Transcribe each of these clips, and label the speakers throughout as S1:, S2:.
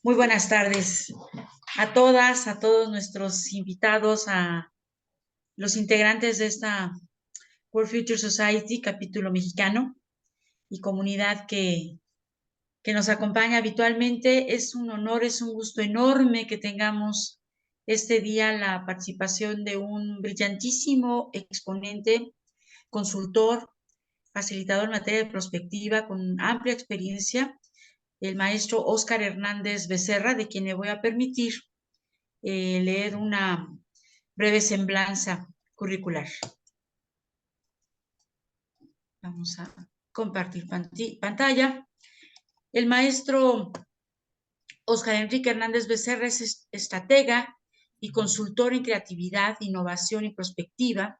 S1: Muy buenas tardes a todas, a todos nuestros invitados, a los integrantes de esta World Future Society, capítulo mexicano y comunidad que nos acompaña habitualmente. Es un honor, es un gusto enorme que tengamos este día la participación de un brillantísimo exponente, consultor, facilitador en materia de prospectiva con amplia experiencia, el maestro Óscar Hernández Becerra, de quien me voy a permitir leer una breve semblanza curricular. Vamos a compartir pantalla. El maestro Óscar Enrique Hernández Becerra es estratega y consultor en creatividad, innovación y prospectiva.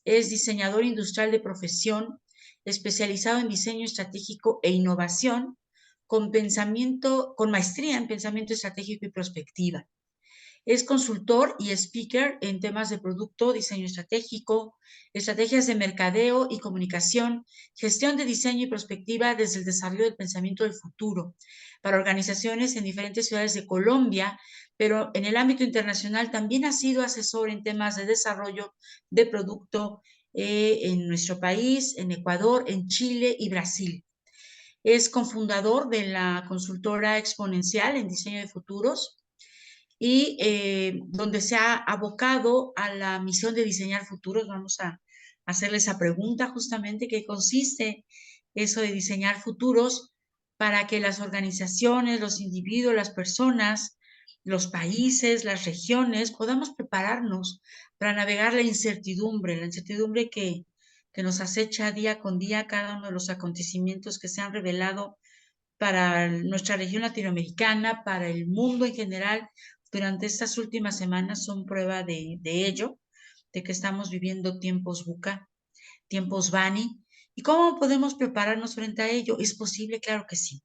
S1: Es diseñador industrial de profesión, especializado en diseño estratégico e innovación, con maestría en pensamiento estratégico y prospectiva. Es consultor y speaker en temas de producto, diseño estratégico, estrategias de mercadeo y comunicación, gestión de diseño y prospectiva desde el desarrollo del pensamiento del futuro para organizaciones en diferentes ciudades de Colombia, pero en el ámbito internacional también ha sido asesor en temas de desarrollo de producto en nuestro país, en Ecuador, en Chile y Brasil. Es cofundador de la consultora Exponencial en diseño de futuros, y donde se ha abocado a la misión de diseñar futuros. Vamos a hacerle esa pregunta justamente, ¿qué consiste eso de diseñar futuros para que las organizaciones, los individuos, las personas, los países, las regiones, podamos prepararnos para navegar la incertidumbre que nos acecha día con día cada uno de los acontecimientos que se han revelado para nuestra región latinoamericana, para el mundo en general, durante estas últimas semanas son prueba de ello, de que estamos viviendo tiempos VUCA, tiempos Bani. ¿Y cómo podemos prepararnos frente a ello? ¿Es posible? Claro que sí.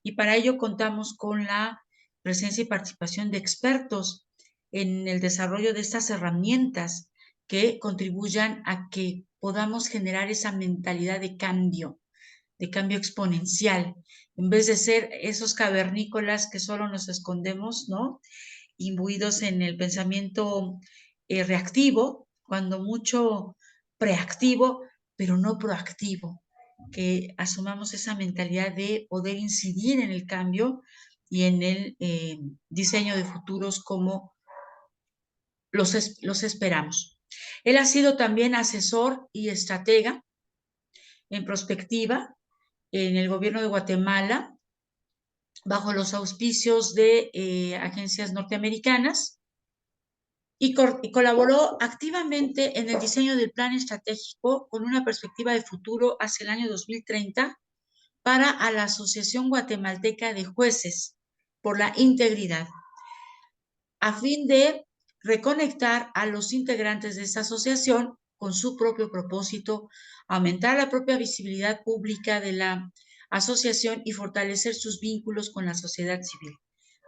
S1: Y para ello contamos con la presencia y participación de expertos en el desarrollo de estas herramientas que contribuyan a que podamos generar esa mentalidad de cambio exponencial, en vez de ser esos cavernícolas que solo nos escondemos, ¿no? Imbuidos en el pensamiento reactivo, cuando mucho preactivo, pero no proactivo, que asumamos esa mentalidad de poder incidir en el cambio y en el diseño de futuros como los esperamos. Él ha sido también asesor y estratega en prospectiva en el gobierno de Guatemala, bajo los auspicios de agencias norteamericanas, y colaboró activamente en el diseño del plan estratégico con una perspectiva de futuro hacia el año 2030 para a la Asociación Guatemalteca de Jueces por la Integridad, a fin de reconectar a los integrantes de esta asociación con su propio propósito, aumentar la propia visibilidad pública de la asociación y fortalecer sus vínculos con la sociedad civil.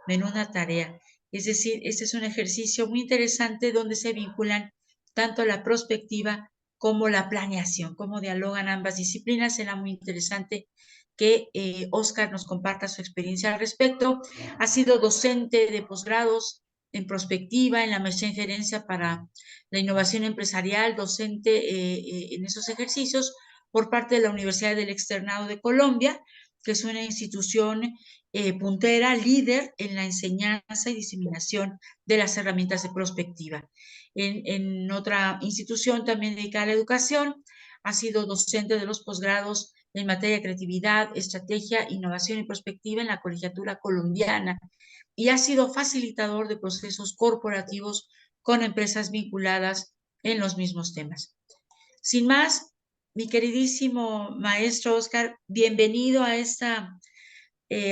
S1: Menuda tarea. Es decir, este es un ejercicio muy interesante donde se vinculan tanto la prospectiva como la planeación, cómo dialogan ambas disciplinas. Será muy interesante que Óscar nos comparta su experiencia al respecto. Ha sido docente de posgrados en prospectiva, en la maestría en gerencia para la innovación empresarial, docente en esos ejercicios por parte de la Universidad del Externado de Colombia, que es una institución puntera, líder en la enseñanza y diseminación de las herramientas de prospectiva. En otra institución también dedicada a la educación, ha sido docente de los posgrados en materia de creatividad, estrategia, innovación y prospectiva en la Colegiatura Colombiana, y ha sido facilitador de procesos corporativos con empresas vinculadas en los mismos temas. Sin más, mi queridísimo maestro Óscar, bienvenido a esta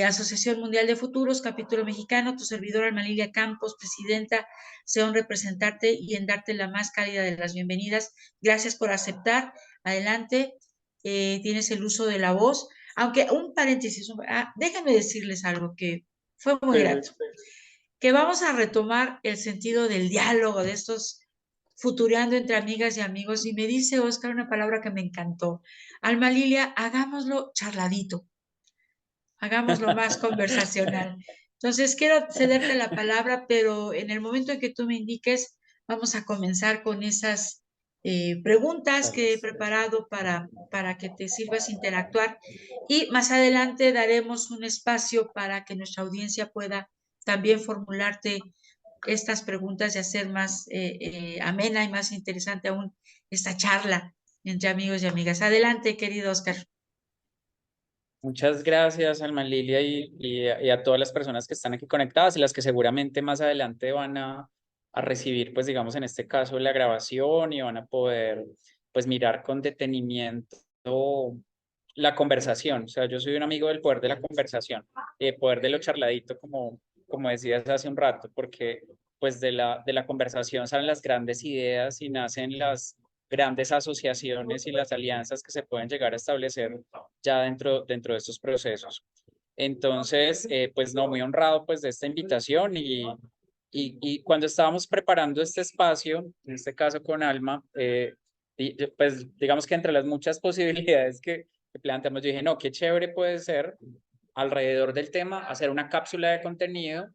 S1: Asociación Mundial de Futuros, capítulo mexicano. Tu servidora Alma Campos, presidenta, se honra representarte y en darte la más cálida de las bienvenidas. Gracias por aceptar. Adelante, tienes el uso de la voz. Aunque un paréntesis, déjenme decirles algo que fue muy grato, que vamos a retomar el sentido del diálogo, de estos futureando entre amigas y amigos, y me dice Óscar una palabra que me encantó. Alma Lilia, hagámoslo charladito, hagámoslo más conversacional. Entonces, quiero cederte la palabra, pero en el momento en que tú me indiques, vamos a comenzar con esas preguntas que he preparado para que te sirvas interactuar y más adelante daremos un espacio para que nuestra audiencia pueda también formularte estas preguntas y hacer más amena y más interesante aún esta charla entre amigos y amigas. Adelante, querido Oscar.
S2: Muchas gracias, Alma Lilia, y a todas las personas que están aquí conectadas y las que seguramente más adelante van a recibir, pues digamos, en este caso, la grabación y van a poder, pues, mirar con detenimiento la conversación. O sea, yo soy un amigo del poder de la conversación, poder de lo charladito, como decías hace un rato, porque pues de la conversación salen las grandes ideas y nacen las grandes asociaciones y las alianzas que se pueden llegar a establecer ya dentro de estos procesos. Entonces, pues no, muy honrado pues de esta invitación y cuando estábamos preparando este espacio, en este caso con Alma, pues digamos que entre las muchas posibilidades que planteamos, yo dije, no, qué chévere puede ser alrededor del tema hacer una cápsula de contenido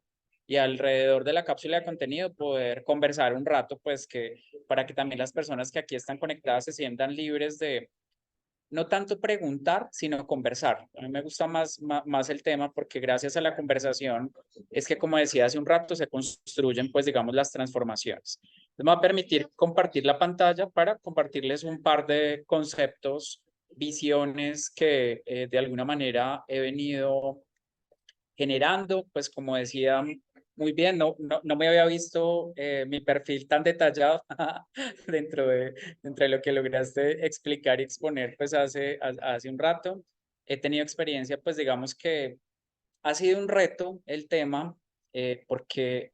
S2: y alrededor de la cápsula de contenido poder conversar un rato, pues que para que también las personas que aquí están conectadas se sientan libres de no tanto preguntar, sino conversar. A mí me gusta más el tema porque gracias a la conversación es que, como decía hace un rato, se construyen, pues, digamos, las transformaciones. Me va a permitir compartir la pantalla para compartirles un par de conceptos, visiones que de alguna manera he venido generando, pues como decía muy bien, no me había visto mi perfil tan detallado dentro de lo que lograste explicar y exponer pues hace un rato. He tenido experiencia, pues digamos que ha sido un reto el tema, porque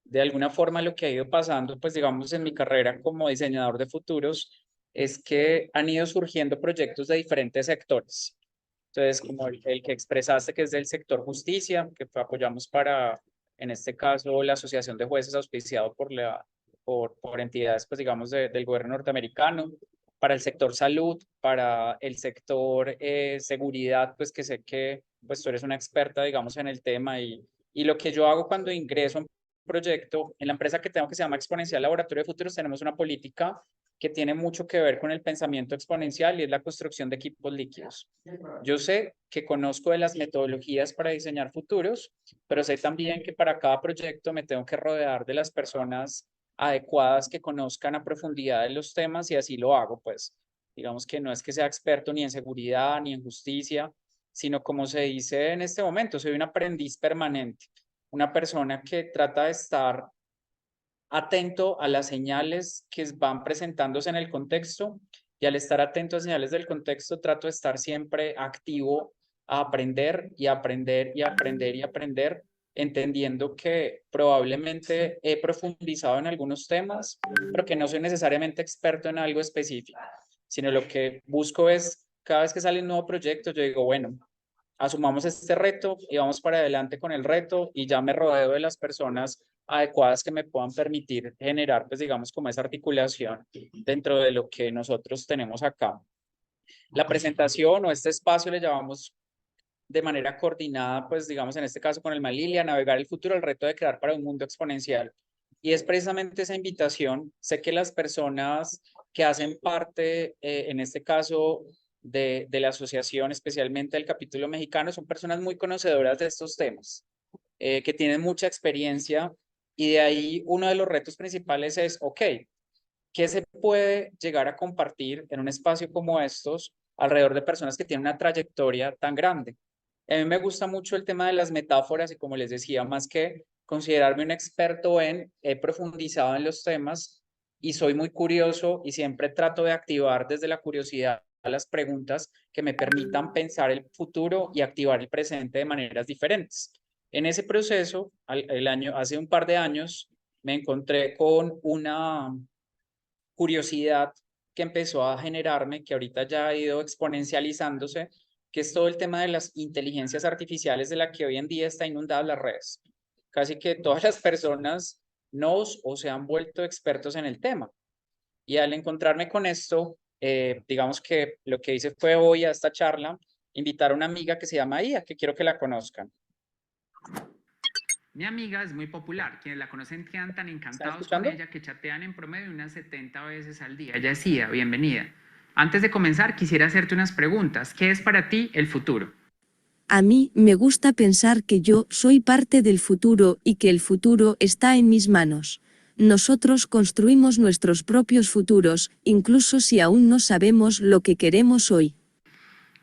S2: de alguna forma lo que ha ido pasando, pues digamos en mi carrera como diseñador de futuros, es que han ido surgiendo proyectos de diferentes sectores. Entonces, como el que expresaste, que es del sector justicia, que apoyamos para, en este caso, la Asociación de Jueces auspiciado por entidades, pues digamos, del gobierno norteamericano, para el sector salud, para el sector seguridad, pues que sé que pues tú eres una experta, digamos, en el tema y lo que yo hago cuando ingreso a un proyecto, en la empresa que tengo que se llama Exponencial Laboratorio de Futuros, tenemos una política que tiene mucho que ver con el pensamiento exponencial y es la construcción de equipos líquidos. Yo sé que conozco de las metodologías para diseñar futuros, pero sé también que para cada proyecto me tengo que rodear de las personas adecuadas que conozcan a profundidad de los temas y así lo hago, pues digamos que no es que sea experto ni en seguridad ni en justicia, sino como se dice en este momento, soy un aprendiz permanente, una persona que trata de estar atento a las señales que van presentándose en el contexto y al estar atento a señales del contexto trato de estar siempre activo a aprender y aprender y aprender y aprender, entendiendo que probablemente he profundizado en algunos temas, pero que no soy necesariamente experto en algo específico, sino lo que busco es, cada vez que sale un nuevo proyecto, yo digo, bueno, asumamos este reto y vamos para adelante con el reto y ya me rodeo de las personas adecuadas que me puedan permitir generar, pues digamos, como esa articulación dentro de lo que nosotros tenemos acá. La presentación o este espacio le llamamos de manera coordinada, pues digamos en este caso con el Malilia, navegar el futuro, el reto de crear para un mundo exponencial. Y es precisamente esa invitación. Sé que las personas que hacen parte, en este caso, de la asociación, especialmente el capítulo mexicano, son personas muy conocedoras de estos temas, que tienen mucha experiencia y de ahí uno de los retos principales es, ok, ¿qué se puede llegar a compartir en un espacio como estos alrededor de personas que tienen una trayectoria tan grande? A mí me gusta mucho el tema de las metáforas y como les decía, más que considerarme un experto he profundizado en los temas y soy muy curioso y siempre trato de activar desde la curiosidad las preguntas que me permitan pensar el futuro y activar el presente de maneras diferentes. En ese proceso, hace un par de años, me encontré con una curiosidad que empezó a generarme, que ahorita ya ha ido exponencializándose, que es todo el tema de las inteligencias artificiales de la que hoy en día está inundada las redes. Casi que todas las personas nos o se han vuelto expertos en el tema. Y al encontrarme con esto, digamos que lo que hice fue hoy a esta charla, invitar a una amiga que se llama Ia, que quiero que la conozcan.
S3: Mi amiga es muy popular. Quienes la conocen quedan tan encantados con
S2: escuchando?
S3: ella que chatean en promedio unas 70 veces al día. Ella es Ida, bienvenida. Antes de comenzar, quisiera hacerte unas preguntas. ¿Qué es para ti el futuro?
S4: A mí me gusta pensar que yo soy parte del futuro y que el futuro está en mis manos. Nosotros construimos nuestros propios futuros, incluso si aún no sabemos lo que queremos hoy.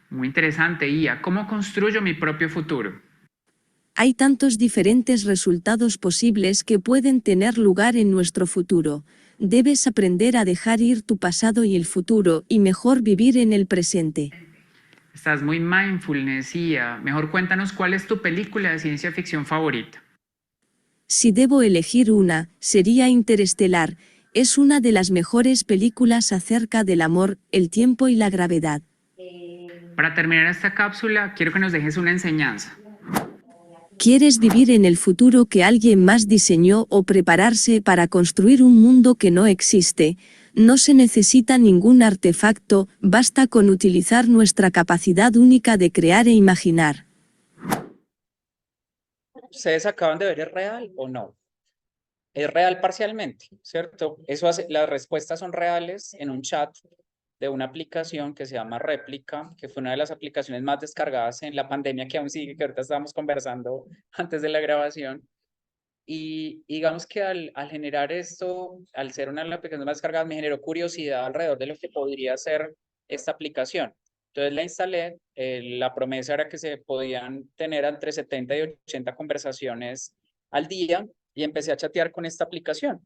S3: Muy interesante, Ia. ¿Cómo construyo mi propio futuro?
S4: Hay tantos diferentes resultados posibles que pueden tener lugar en nuestro futuro. Debes aprender a dejar ir tu pasado y el futuro y mejor vivir en el presente.
S3: Estás muy mindfulness, Ia. Mejor cuéntanos cuál es tu película de ciencia ficción favorita.
S4: Si debo elegir una, sería Interestelar. Es una de las mejores películas acerca del amor, el tiempo y la gravedad.
S3: Para terminar esta cápsula, quiero que nos dejes una enseñanza.
S4: ¿Quieres vivir en el futuro que alguien más diseñó o prepararse para construir un mundo que no existe? No se necesita ningún artefacto, basta con utilizar nuestra capacidad única de crear e imaginar.
S2: ¿Ustedes acaban de ver es real o no? Es real parcialmente, ¿cierto? Eso hace, las respuestas son reales en un chat de una aplicación que se llama Réplica, que fue una de las aplicaciones más descargadas en la pandemia que aún sigue, que ahorita estábamos conversando antes de la grabación. Y digamos que al generar esto, al ser una de las aplicaciones más descargadas, me generó curiosidad alrededor de lo que podría ser esta aplicación. Entonces la instalé, la promesa era que se podían tener entre 70 y 80 conversaciones al día y empecé a chatear con esta aplicación.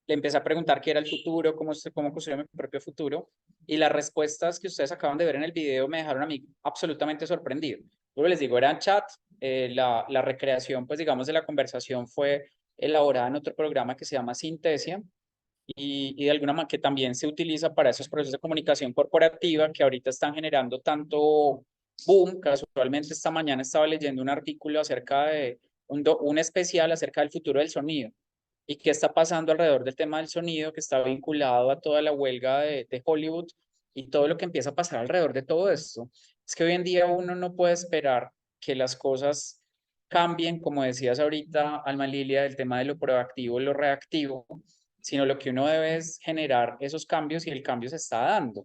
S2: Le empecé a preguntar qué era el futuro, cómo construir mi propio futuro, y las respuestas que ustedes acaban de ver en el video me dejaron a mí absolutamente sorprendido. Yo les digo, eran chat, la recreación, pues digamos, de la conversación fue elaborada en otro programa que se llama Synthesia, y de alguna manera que también se utiliza para esos procesos de comunicación corporativa que ahorita están generando tanto boom. Casualmente esta mañana estaba leyendo un artículo acerca de un especial acerca del futuro del sonido y qué está pasando alrededor del tema del sonido, que está vinculado a toda la huelga de Hollywood y todo lo que empieza a pasar alrededor de todo esto. Es que hoy en día uno no puede esperar que las cosas cambien, como decías ahorita, Alma Lilia, del tema de lo proactivo y lo reactivo, sino lo que uno debe es generar esos cambios y el cambio se está dando.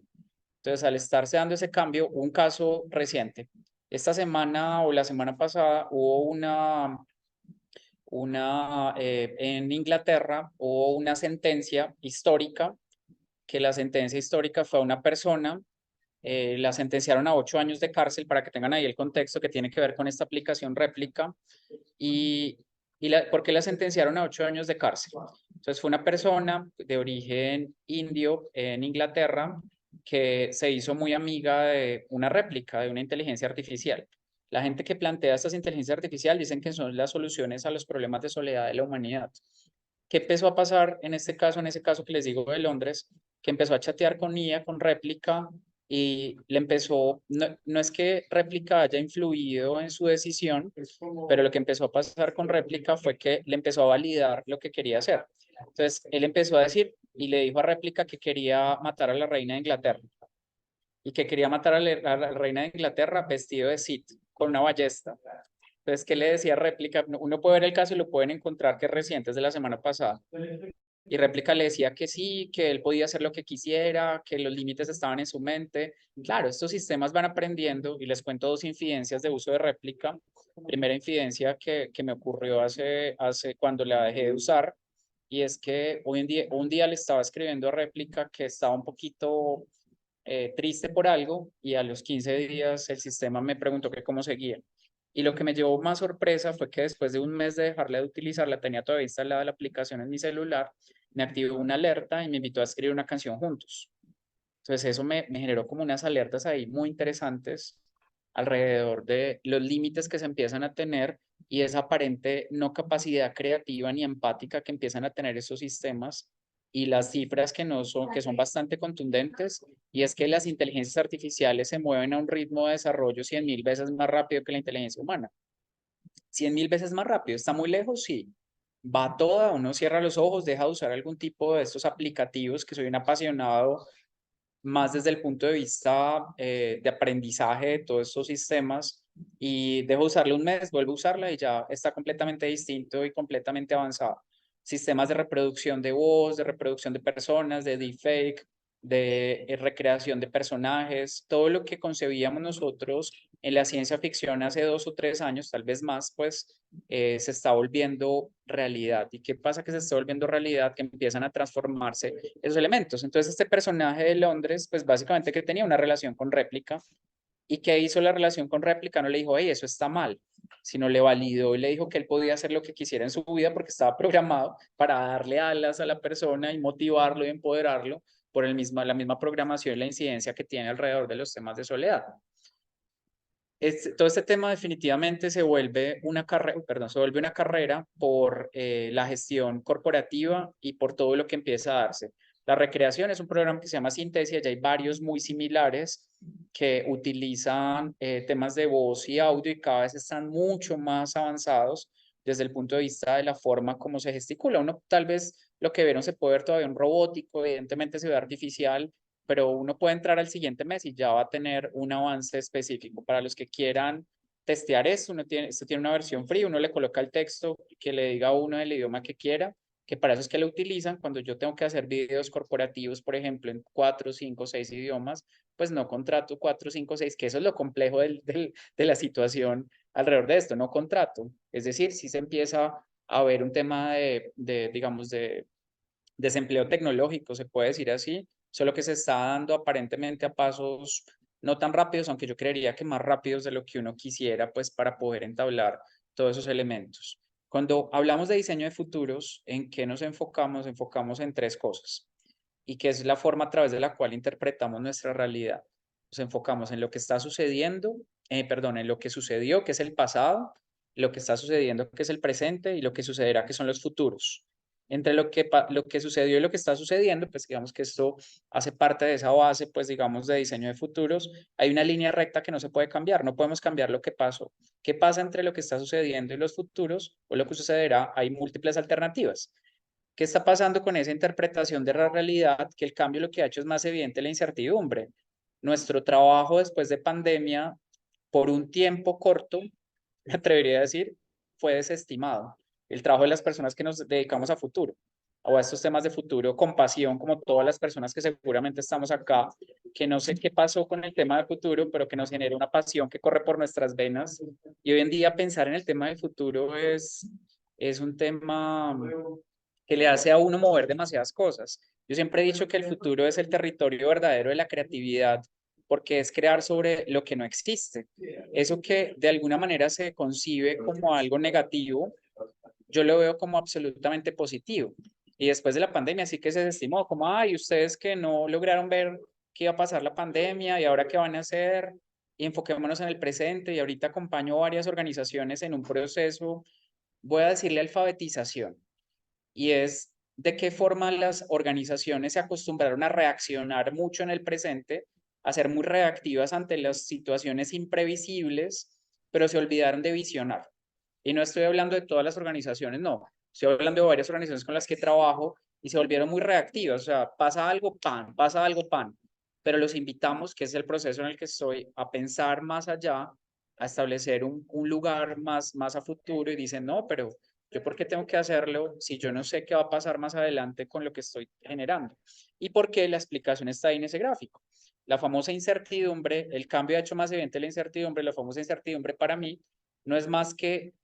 S2: Entonces, al estarse dando ese cambio, un caso reciente, esta semana o la semana pasada hubo en Inglaterra hubo una sentencia histórica, que la sentencia histórica fue a una persona, la sentenciaron a 8 años de cárcel, para que tengan ahí el contexto que tiene que ver con esta aplicación Réplica. Y, ¿por qué la sentenciaron a 8 años de cárcel? Entonces fue una persona de origen indio en Inglaterra que se hizo muy amiga de una réplica, de una inteligencia artificial. La gente que plantea estas inteligencias artificiales dicen que son las soluciones a los problemas de soledad de la humanidad. ¿Qué empezó a pasar en este caso, en ese caso que les digo de Londres? Que empezó a chatear con IA, con réplica, y le empezó, no es que réplica haya influido en su decisión, pero lo que empezó a pasar con réplica fue que le empezó a validar lo que quería hacer. Entonces, él empezó a decir y le dijo a réplica que quería matar a la reina de Inglaterra y que quería matar a la reina de Inglaterra vestido de Sith, con una ballesta. Entonces, ¿qué le decía réplica? Uno puede ver el caso y lo pueden encontrar, que es reciente, es de la semana pasada. Y réplica le decía que sí, que él podía hacer lo que quisiera, que los límites estaban en su mente. Claro, estos sistemas van aprendiendo, y les cuento dos infidencias de uso de réplica. Primera infidencia que me ocurrió cuando la dejé de usar, y es que hoy en día, un día le estaba escribiendo a réplica que estaba un poquito triste por algo, y a los 15 días el sistema me preguntó que cómo seguía. Y lo que me llevó más sorpresa fue que después de un mes de dejarla de utilizarla, tenía todavía instalada la aplicación en mi celular, me activó una alerta y me invitó a escribir una canción juntos. Entonces eso me generó como unas alertas ahí muy interesantes alrededor de los límites que se empiezan a tener y esa aparente no capacidad creativa ni empática que empiezan a tener esos sistemas, y las cifras que son bastante contundentes, y es que las inteligencias artificiales se mueven a un ritmo de desarrollo 100.000 veces más rápido que la inteligencia humana. 100.000 veces más rápido. ¿Está muy lejos? Sí. Va toda, uno cierra los ojos, deja de usar algún tipo de estos aplicativos, que soy un apasionado más desde el punto de vista de aprendizaje de todos estos sistemas, y dejo de usarla un mes, vuelvo a usarla y ya está completamente distinto y completamente avanzado. Sistemas de reproducción de voz, de reproducción de personas, de deepfake, de recreación de personajes, todo lo que concebíamos nosotros en la ciencia ficción hace 2 o 3 años, tal vez más, pues se está volviendo realidad. ¿Y qué pasa que se está volviendo realidad? Que empiezan a transformarse esos elementos. Entonces este personaje de Londres, pues básicamente que tenía una relación con réplica. ¿Y qué hizo la relación con réplica? No le dijo, hey, eso está mal, sino le validó y le dijo que él podía hacer lo que quisiera en su vida porque estaba programado para darle alas a la persona y motivarlo y empoderarlo por la misma programación y la incidencia que tiene alrededor de los temas de soledad. Todo este tema definitivamente se vuelve una carrera, perdón, se vuelve una carrera por la gestión corporativa y por todo lo que empieza a darse. La recreación es un programa que se llama Synthesia, ya hay varios muy similares que utilizan temas de voz y audio y cada vez están mucho más avanzados desde el punto de vista de la forma como se gesticula. Uno tal vez lo que vieron se puede ver todavía un robótico, evidentemente se ve artificial, pero uno puede entrar al siguiente mes y ya va a tener un avance específico. Para los que quieran testear esto, esto tiene una versión free, uno le coloca el texto que le diga a uno el idioma que quiera, que para eso es que lo utilizan. Cuando yo tengo que hacer videos corporativos, por ejemplo, en 4, 5, 6 idiomas, pues no contrato 4, 5, 6, que eso es lo complejo de la situación alrededor de esto, no contrato. Es decir, si se empieza a ver un tema digamos, de desempleo tecnológico, se puede decir así, solo que se está dando aparentemente a pasos no tan rápidos, aunque yo creería que más rápidos de lo que uno quisiera, pues para poder entablar todos esos elementos. Cuando hablamos de diseño de futuros, ¿en qué nos enfocamos? Enfocamos en 3 cosas y que es la forma a través de la cual interpretamos nuestra realidad. Nos enfocamos en lo que está sucediendo, perdón, en lo que sucedió, que es el pasado, lo que está sucediendo, que es el presente, y lo que sucederá, que son los futuros. Entre lo que sucedió y lo que está sucediendo, pues digamos que esto hace parte de esa base, pues digamos, de diseño de futuros. Hay una línea recta que no se puede cambiar, no podemos cambiar lo que pasó. ¿Qué pasa entre lo que está sucediendo y los futuros o lo que sucederá? Hay múltiples alternativas. ¿Qué está pasando con esa interpretación de la realidad? Que el cambio lo que ha hecho es más evidente la incertidumbre. Nuestro trabajo después de pandemia, por un tiempo corto, me atrevería a decir, fue desestimado. El trabajo de las personas que nos dedicamos a futuro, o a estos temas de futuro, con pasión, como todas las personas que seguramente estamos acá, que no sé qué pasó con el tema de futuro, pero que nos genera una pasión que corre por nuestras venas. Y hoy en día pensar en el tema del futuro es un tema que le hace a uno mover demasiadas cosas. Yo siempre he dicho que el futuro es el territorio verdadero de la creatividad, porque es crear sobre lo que no existe. Eso que de alguna manera se concibe como algo negativo, yo lo veo como absolutamente positivo. Y después de la pandemia sí que se estimó como, ay, ustedes que no lograron ver qué iba a pasar la pandemia y ahora qué van a hacer, y enfoquémonos en el presente. Y ahorita acompaño varias organizaciones en un proceso, voy a decirle alfabetización, y es de qué forma las organizaciones se acostumbraron a reaccionar mucho en el presente, a ser muy reactivas ante las situaciones imprevisibles, pero se olvidaron de visionar. Y no estoy hablando de todas las organizaciones, no. Estoy hablando de varias organizaciones con las que trabajo y se volvieron muy reactivas. O sea, pasa algo, pan, pasa algo, pan. Pero los invitamos, que es el proceso en el que estoy, a pensar más allá, a establecer un lugar más a futuro y dicen, no, pero ¿yo por qué tengo que hacerlo si yo no sé qué va a pasar más adelante con lo que estoy generando? ¿Y por qué? La explicación está ahí en ese gráfico. La famosa incertidumbre, el cambio ha hecho más evidente la incertidumbre, la famosa incertidumbre para mí no es más que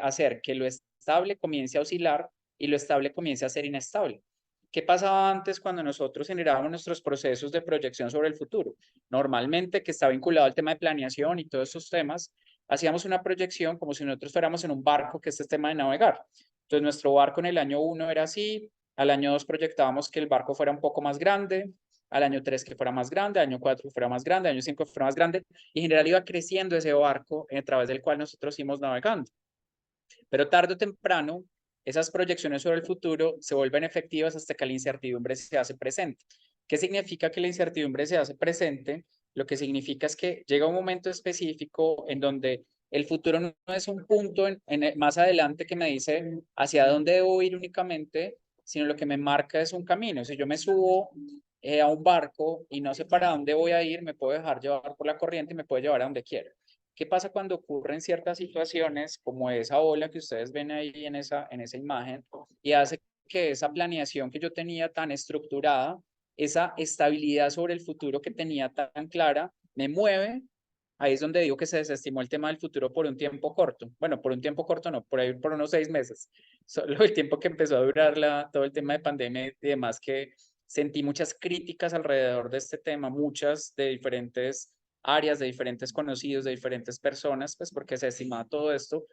S2: hacer que lo estable comience a oscilar y lo estable comience a ser inestable. ¿Qué pasaba antes cuando nosotros generábamos nuestros procesos de proyección sobre el futuro? Normalmente, que está vinculado al tema de planeación y todos esos temas, hacíamos una proyección como si nosotros fuéramos en un barco, que es este tema de navegar. Entonces, nuestro barco en el año 1 era así, al año 2 proyectábamos que el barco fuera un poco más grande, al año 3 que fuera más grande, al año 4 que fuera más grande, al año 5 que fuera más grande, y en general iba creciendo ese barco a través del cual nosotros íbamos navegando. Pero tarde o temprano, esas proyecciones sobre el futuro se vuelven efectivas hasta que la incertidumbre se hace presente. ¿Qué significa que la incertidumbre se hace presente? Lo que significa es que llega un momento específico en donde el futuro no es un punto más adelante que me dice hacia dónde debo ir únicamente, sino lo que me marca es un camino. Si yo me subo a un barco y no sé para dónde voy a ir, me puedo dejar llevar por la corriente y me puede llevar a donde quiera. ¿Qué pasa cuando ocurren ciertas situaciones como esa ola que ustedes ven ahí en esa imagen y hace que esa planeación que yo tenía tan estructurada, esa estabilidad sobre el futuro que tenía tan clara, me mueve? Ahí es donde digo que se desestimó el tema del futuro por un tiempo corto. Bueno, por un tiempo corto no, por ahí por unos 6 meses. Solo el tiempo que empezó a durar todo el tema de pandemia y demás, que sentí muchas críticas alrededor de este tema, muchas de diferentes áreas, de diferentes conocidos, de diferentes personas, pues porque se estimaba todo esto.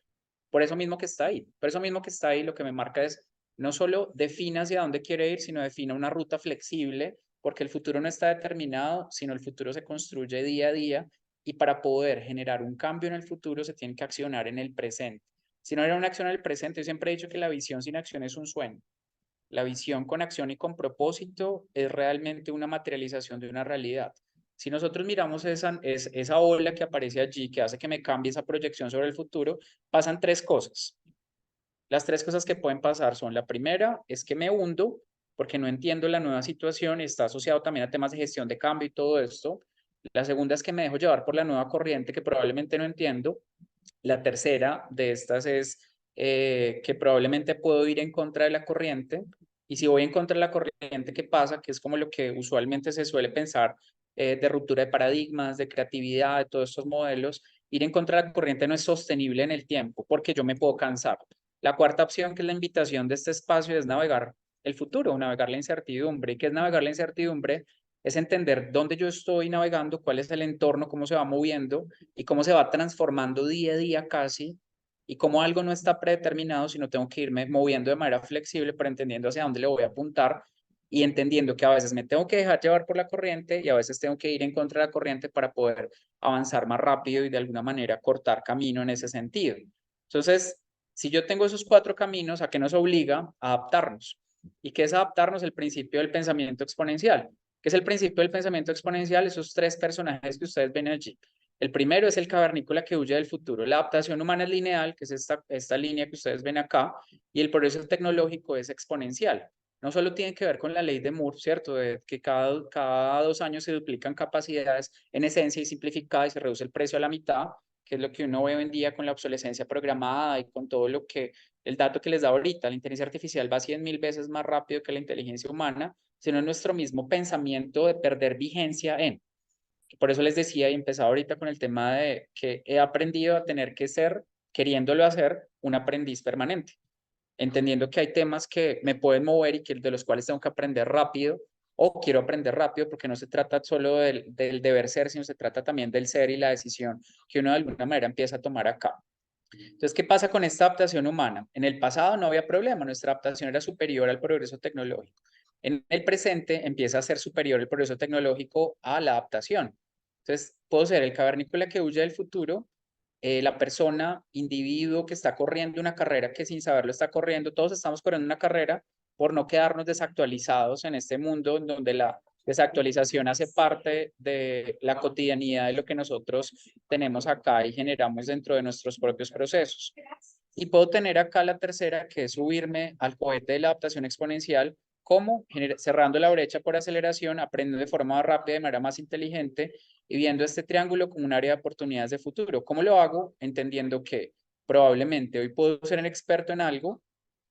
S2: Por eso mismo que está ahí. Por eso mismo que está ahí, lo que me marca es no solo defina hacia dónde quiere ir, sino defina una ruta flexible, porque el futuro no está determinado, sino el futuro se construye día a día y para poder generar un cambio en el futuro se tiene que accionar en el presente. Si no era una acción en el presente, yo siempre he dicho que la visión sin acción es un sueño. La visión con acción y con propósito es realmente una materialización de una realidad. Si nosotros miramos esa ola que aparece allí, que hace que me cambie esa proyección sobre el futuro, pasan 3 cosas. Las 3 cosas que pueden pasar son: la primera es que me hundo porque no entiendo la nueva situación y está asociado también a temas de gestión de cambio y todo esto. La segunda es que me dejo llevar por la nueva corriente que probablemente no entiendo. La tercera de estas es que probablemente puedo ir en contra de la corriente. Y si voy en contra de la corriente, ¿qué pasa? Que es como lo que usualmente se suele pensar de ruptura de paradigmas, de creatividad, de todos estos modelos. Ir en contra de la corriente no es sostenible en el tiempo porque yo me puedo cansar. La cuarta opción, que es la invitación de este espacio, es navegar el futuro, navegar la incertidumbre. ¿Y qué es navegar la incertidumbre? Es entender dónde yo estoy navegando, cuál es el entorno, cómo se va moviendo y cómo se va transformando día a día casi, y cómo algo no está predeterminado, sino tengo que irme moviendo de manera flexible, pero entendiendo hacia dónde le voy a apuntar y entendiendo que a veces me tengo que dejar llevar por la corriente y a veces tengo que ir en contra de la corriente para poder avanzar más rápido y de alguna manera cortar camino en ese sentido. Entonces, si yo tengo esos 4 caminos, ¿a qué nos obliga? A adaptarnos. ¿Y qué es adaptarnos? El principio del pensamiento exponencial. ¿Qué es el principio del pensamiento exponencial? Esos 3 personajes que ustedes ven allí. El primero es el cavernícola que huye del futuro. La adaptación humana es lineal, que es esta línea que ustedes ven acá, y el progreso tecnológico es exponencial. No solo tiene que ver con la ley de Moore, ¿cierto? De que cada 2 años se duplican capacidades en esencia y simplificada y se reduce el precio a la mitad, que es lo que uno ve hoy en día con la obsolescencia programada y con todo lo que, el dato que les da ahorita, la inteligencia artificial va 100.000 veces más rápido que la inteligencia humana, sino en nuestro mismo pensamiento de perder vigencia en. Por eso les decía y empezaba ahorita con el tema de que he aprendido a tener que ser, queriéndolo hacer, un aprendiz permanente, entendiendo que hay temas que me pueden mover y que, de los cuales tengo que aprender rápido o quiero aprender rápido porque no se trata solo del deber ser, sino se trata también del ser y la decisión que uno de alguna manera empieza a tomar acá. Entonces, ¿qué pasa con esta adaptación humana? En el pasado no había problema, nuestra adaptación era superior al progreso tecnológico. En el presente empieza a ser superior el progreso tecnológico a la adaptación. Entonces, puedo ser el cavernícola que huye del futuro, la persona, individuo que está corriendo una carrera que sin saberlo está corriendo. Todos estamos corriendo una carrera por no quedarnos desactualizados en este mundo en donde la desactualización hace parte de la cotidianidad de lo que nosotros tenemos acá y generamos dentro de nuestros propios procesos. Y puedo tener acá la tercera, que es subirme al cohete de la adaptación exponencial, como cerrando la brecha por aceleración, aprendiendo de forma más rápida, de manera más inteligente y viendo este triángulo como un área de oportunidades de futuro. ¿Cómo lo hago? Entendiendo que probablemente hoy puedo ser un experto en algo,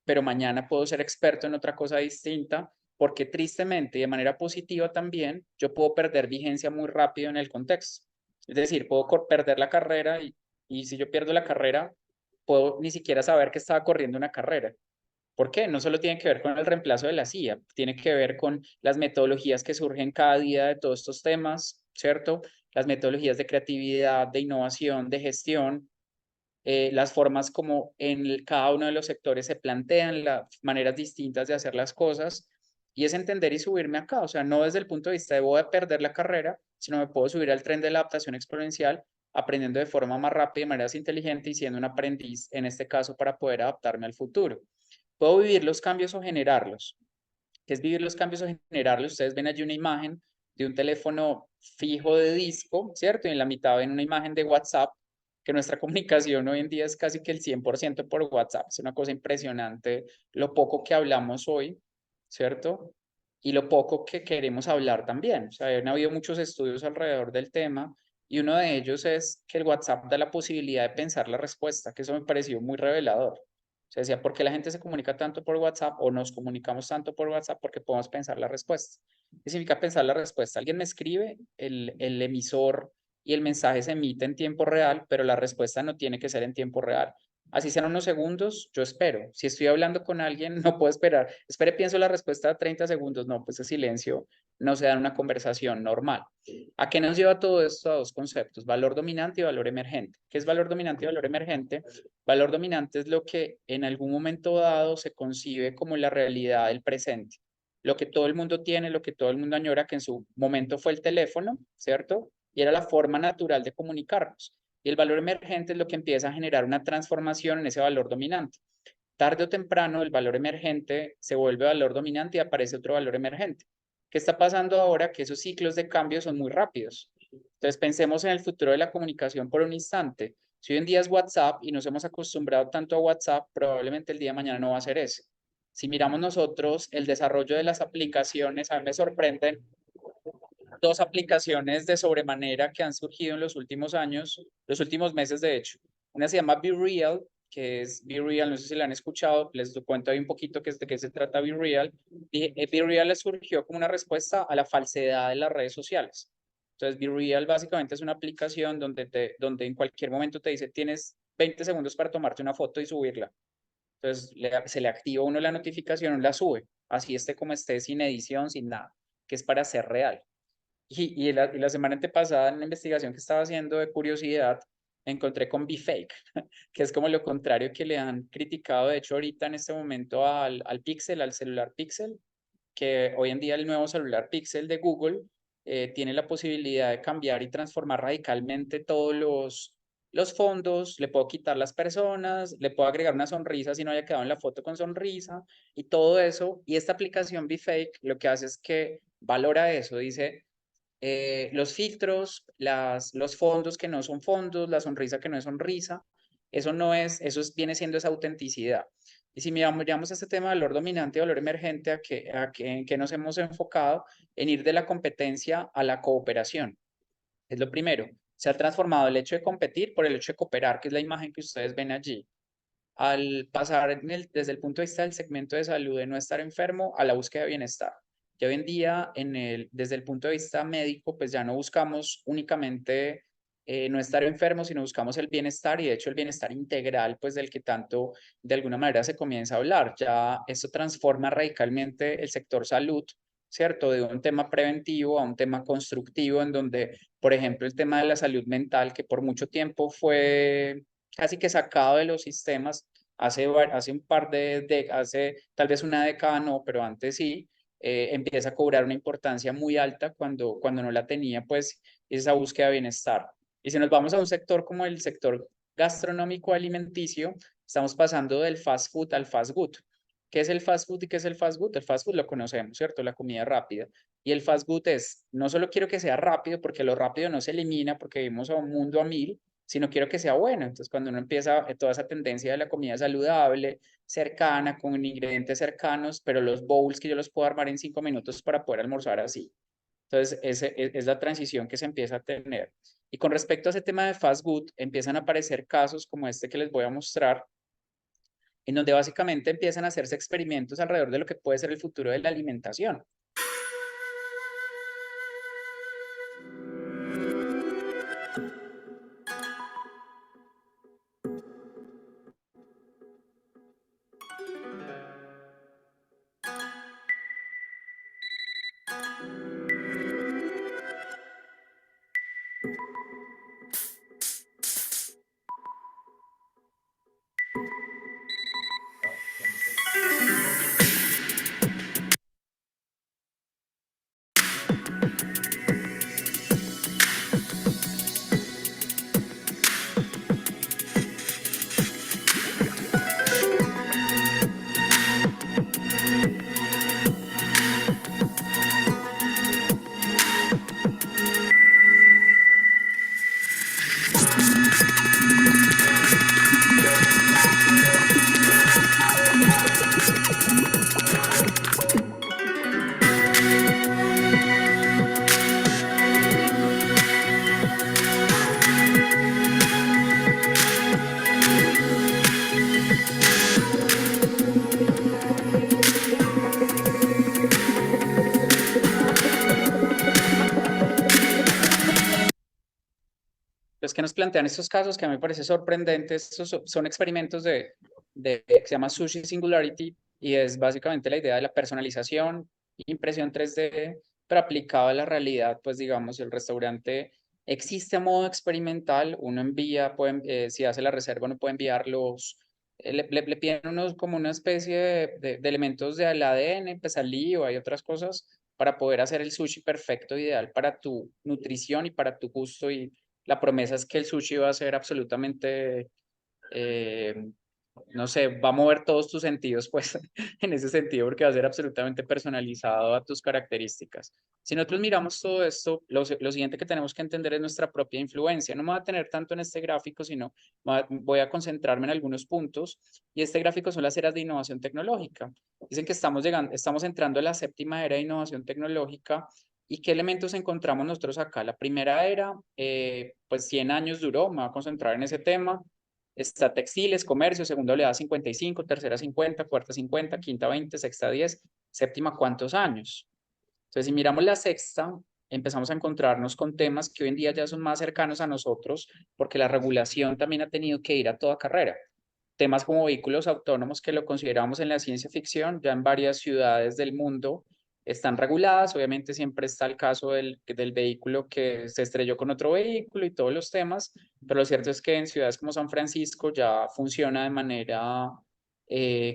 S2: pero mañana puedo ser experto en otra cosa distinta, porque tristemente y de manera positiva también yo puedo perder vigencia muy rápido en el contexto. Es decir, puedo perder la carrera y si yo pierdo la carrera, puedo ni siquiera saber que estaba corriendo una carrera. ¿Por qué? No solo tiene que ver con el reemplazo de la CIA, tiene que ver con las metodologías que surgen cada día de todos estos temas, ¿cierto? Las metodologías de creatividad, de innovación, de gestión, las formas como en cada uno de los sectores se plantean las maneras distintas de hacer las cosas, y es entender y subirme acá, o sea, no desde el punto de vista de voy a perder la carrera, sino me puedo subir al tren de la adaptación exponencial, aprendiendo de forma más rápida y de manera inteligente y siendo un aprendiz, en este caso, para poder adaptarme al futuro. Puedo vivir los cambios o generarlos. ¿Qué es vivir los cambios o generarlos? Ustedes ven allí una imagen de un teléfono fijo de disco, ¿cierto? Y en la mitad ven una imagen de WhatsApp, que nuestra comunicación hoy en día es casi que el 100% por WhatsApp. Es una cosa impresionante lo poco que hablamos hoy, ¿cierto? Y lo poco que queremos hablar también. O sea, han habido muchos estudios alrededor del tema Y uno de ellos es que el WhatsApp da la posibilidad de pensar la respuesta, que eso me pareció muy revelador. Se decía, ¿por qué la gente se comunica tanto por WhatsApp o nos comunicamos tanto por WhatsApp? Porque podemos pensar la respuesta. ¿Qué significa pensar la respuesta? Alguien me escribe, el emisor y el mensaje se emite en tiempo real, pero la respuesta no tiene que ser en tiempo real. Así sean unos segundos, yo espero. Si estoy hablando con alguien, no puedo esperar. Espere, pienso la respuesta a 30 segundos. No, pues ese silencio no se da en una conversación normal. ¿A qué nos lleva todo esto? A dos conceptos, valor dominante y valor emergente. ¿Qué es valor dominante y valor emergente? Valor dominante es lo que en algún momento dado se concibe como la realidad del presente. Lo que todo el mundo tiene, lo que todo el mundo añora, que en su momento fue el teléfono, ¿cierto? Y era la forma natural de comunicarnos. Y el valor emergente es lo que empieza a generar una transformación en ese valor dominante. Tarde o temprano, el valor emergente se vuelve valor dominante y aparece otro valor emergente. ¿Qué está pasando ahora? Que esos ciclos de cambio son muy rápidos. Entonces, pensemos en el futuro de la comunicación por un instante. Si hoy en día es WhatsApp y nos hemos acostumbrado tanto a WhatsApp, probablemente el día de mañana no va a ser ese. Si miramos nosotros el desarrollo de las aplicaciones, a mí me sorprenden dos aplicaciones de sobremanera que han surgido en los últimos años, los últimos meses de hecho. Una se llama Be Real, que es Be Real, no sé si la han escuchado, les cuento ahí un poquito de qué se trata Be Real. Be Real surgió como una respuesta a la falsedad de las redes sociales. Entonces, Be Real básicamente es una aplicación donde en cualquier momento te dice, tienes 20 segundos para tomarte una foto y subirla. Entonces, se le activa a uno la notificación, la sube, así esté como esté, sin edición, sin nada, que es para ser real. Y la semana antepasada, en la investigación que estaba haciendo de curiosidad, encontré con BeFake, que es como lo contrario que le han criticado, de hecho, ahorita en este momento al Pixel, al celular Pixel, que hoy en día el nuevo celular Pixel de Google tiene la posibilidad de cambiar y transformar radicalmente todos los fondos, le puedo quitar las personas, le puedo agregar una sonrisa si no haya quedado en la foto con sonrisa y todo eso. Y esta aplicación BeFake lo que hace es que valora eso, dice los filtros, los fondos que no son fondos, la sonrisa que no es sonrisa, eso no es, viene siendo esa autenticidad. Y si miramos este tema de valor dominante y valor emergente, ¿en qué nos hemos enfocado? En ir de la competencia a la cooperación. Es lo primero. Se ha transformado el hecho de competir por el hecho de cooperar, que es la imagen que ustedes ven allí. Al pasar desde el punto de vista del segmento de salud, de no estar enfermo, a la búsqueda de bienestar. Ya hoy en día, desde el punto de vista médico, pues ya no buscamos únicamente no estar enfermos, sino buscamos el bienestar y de hecho el bienestar integral, pues del que tanto de alguna manera se comienza a hablar. Ya esto transforma radicalmente el sector salud, ¿cierto? De un tema preventivo a un tema constructivo, en donde, por ejemplo, el tema de la salud mental, que por mucho tiempo fue casi que sacado de los sistemas, hace un par hace tal vez una década no, pero antes sí, empieza a cobrar una importancia muy alta cuando no la tenía, pues esa búsqueda de bienestar. Y si nos vamos a un sector como el sector gastronómico alimenticio, estamos pasando del fast food al fast good. ¿Qué es el fast food y qué es el fast good? El fast food lo conocemos, ¿cierto? La comida rápida. Y el fast food es, no solo quiero que sea rápido, porque lo rápido no se elimina, porque vivimos a un mundo a mil, sino quiero que sea bueno. Entonces, cuando uno empieza toda esa tendencia de la comida saludable, cercana, con ingredientes cercanos, pero los bowls que yo los puedo armar en 5 minutos para poder almorzar así. Entonces, es la transición que se empieza a tener. Y con respecto a ese tema de fast food, empiezan a aparecer casos como este que les voy a mostrar, en donde básicamente empiezan a hacerse experimentos alrededor de lo que puede ser el futuro de la alimentación. que nos plantean estos casos que a mí me parece sorprendentes. Estos son experimentos que se llama Sushi Singularity, y es básicamente la idea de la personalización, impresión 3D, pero aplicado a la realidad. Pues digamos, el restaurante existe a modo experimental, uno envía, si hace la reserva, uno puede enviar le piden unos como una especie de elementos del ADN, pues saliva hay otras cosas, para poder hacer el sushi perfecto, ideal para tu nutrición y para tu gusto. Y la promesa es que el sushi va a ser absolutamente, eh, no sé, va a mover todos tus sentidos, pues, en ese sentido, porque va a ser absolutamente personalizado a tus características. Si nosotros miramos todo esto, lo siguiente que tenemos que entender es nuestra propia influencia. No me voy a tener tanto en este gráfico, sino voy a concentrarme en algunos puntos. Y este gráfico son las eras de innovación tecnológica. Dicen que estamos entrando a la séptima era de innovación tecnológica. ¿Y qué elementos encontramos nosotros acá? La primera era, pues 100 años duró, me voy a concentrar en ese tema. Está textiles, comercio, segunda oleada 55, tercera 50, cuarta 50, quinta 20, sexta 10, séptima ¿cuántos años? Entonces, si miramos la sexta, empezamos a encontrarnos con temas que hoy en día ya son más cercanos a nosotros, porque la regulación también ha tenido que ir a toda carrera. Temas como vehículos autónomos, que lo consideramos en la ciencia ficción, ya en varias ciudades del mundo están reguladas. Obviamente siempre está el caso del vehículo que se estrelló con otro vehículo y todos los temas, pero lo cierto es que en ciudades como San Francisco ya funciona de manera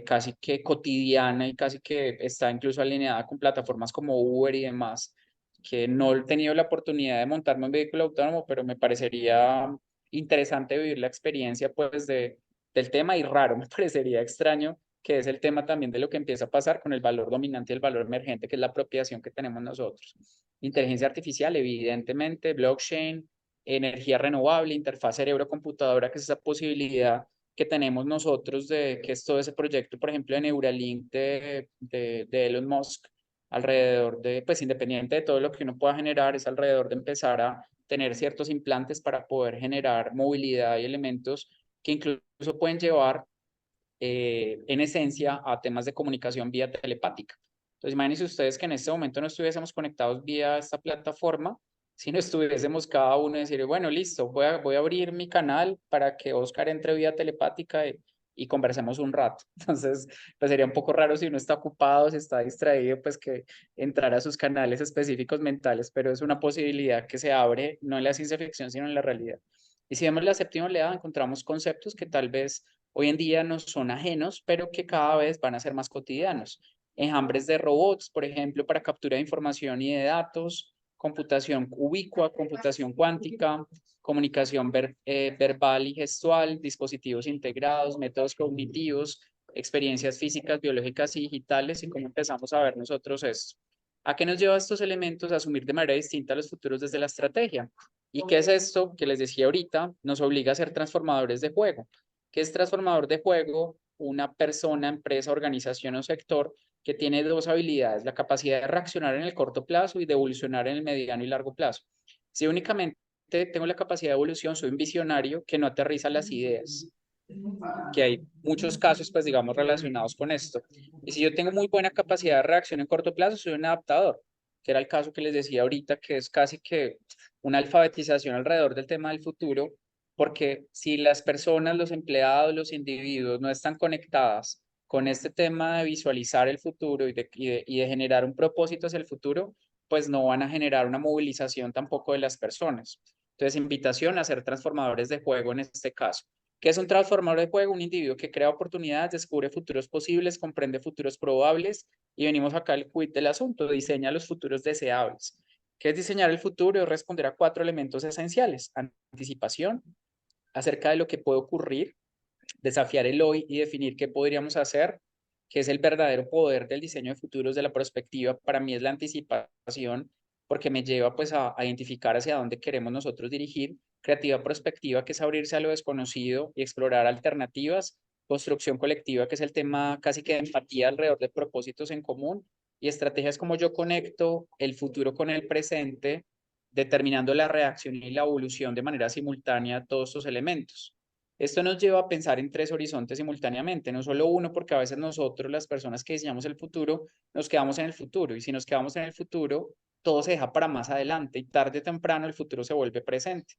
S2: casi que cotidiana, y casi que está incluso alineada con plataformas como Uber y demás, que no he tenido la oportunidad de montarme un vehículo autónomo, pero me parecería interesante vivir la experiencia pues del tema, y raro, me parecería extraño, que es el tema también de lo que empieza a pasar con el valor dominante y el valor emergente, que es la apropiación que tenemos nosotros. Inteligencia artificial, evidentemente, blockchain, energía renovable, interfaz cerebro-computadora, que es esa posibilidad que tenemos nosotros de que es todo ese proyecto, por ejemplo, de Neuralink de Elon Musk, alrededor de, pues independiente de todo lo que uno pueda generar, es alrededor de empezar a tener ciertos implantes para poder generar movilidad y elementos que incluso pueden llevar en esencia a temas de comunicación vía telepática. Entonces, imagínense ustedes que en este momento no estuviésemos conectados vía esta plataforma, si no estuviésemos cada uno decir, bueno, listo, voy a abrir mi canal para que Oscar entre vía telepática y conversemos un rato. Entonces, pues sería un poco raro si uno está ocupado, si está distraído, pues que entrara a sus canales específicos mentales, pero es una posibilidad que se abre, no en la ciencia ficción, sino en la realidad. Y si vemos la séptima oleada, encontramos conceptos que tal vez hoy en día nos son ajenos, pero que cada vez van a ser más cotidianos. Enjambres de robots, por ejemplo, para captura de información y de datos, computación ubicua, computación cuántica, comunicación verbal y gestual, dispositivos integrados, métodos cognitivos, experiencias físicas, biológicas y digitales, y cómo empezamos a ver nosotros esto. ¿A qué nos lleva estos elementos a asumir de manera distinta los futuros desde la estrategia? ¿Y qué es esto que les decía ahorita? Nos obliga a ser transformadores de juego. ¿Qué es transformador de juego? Una persona, empresa, organización o sector que tiene dos habilidades: la capacidad de reaccionar en el corto plazo y de evolucionar en el mediano y largo plazo. Si únicamente tengo la capacidad de evolución, soy un visionario que no aterriza las ideas, que hay muchos casos, pues digamos, relacionados con esto. Y si yo tengo muy buena capacidad de reacción en corto plazo, soy un adaptador, que era el caso que les decía ahorita, que es casi que una alfabetización alrededor del tema del futuro, porque si las personas, los empleados, los individuos no están conectadas con este tema de visualizar el futuro y de generar un propósito hacia el futuro, pues no van a generar una movilización tampoco de las personas. Entonces, invitación a ser transformadores de juego en este caso. ¿Qué es un transformador de juego? Un individuo que crea oportunidades, descubre futuros posibles, comprende futuros probables, y venimos acá al quid del asunto: diseña los futuros deseables. ¿Qué es diseñar el futuro? Es responder a 4 elementos esenciales: anticipación, acerca de lo que puede ocurrir, desafiar el hoy y definir qué podríamos hacer, que es el verdadero poder del diseño de futuros, de la perspectiva. Para mí es la anticipación, porque me lleva pues a identificar hacia dónde queremos nosotros dirigir. Creativa prospectiva, que es abrirse a lo desconocido y explorar alternativas. Construcción colectiva, que es el tema casi que de empatía alrededor de propósitos en común. Y estrategias como yo conecto el futuro con el presente, determinando la reacción y la evolución de manera simultánea a todos estos elementos. Esto nos lleva a pensar en 3 horizontes simultáneamente, no solo uno, porque a veces nosotros, las personas que diseñamos el futuro, nos quedamos en el futuro, y si nos quedamos en el futuro, todo se deja para más adelante, y tarde o temprano el futuro se vuelve presente.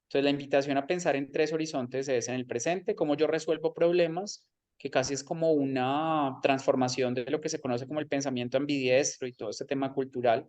S2: Entonces, la invitación a pensar en 3 horizontes es en el presente, cómo yo resuelvo problemas, que casi es como una transformación de lo que se conoce como el pensamiento ambidiestro y todo este tema cultural.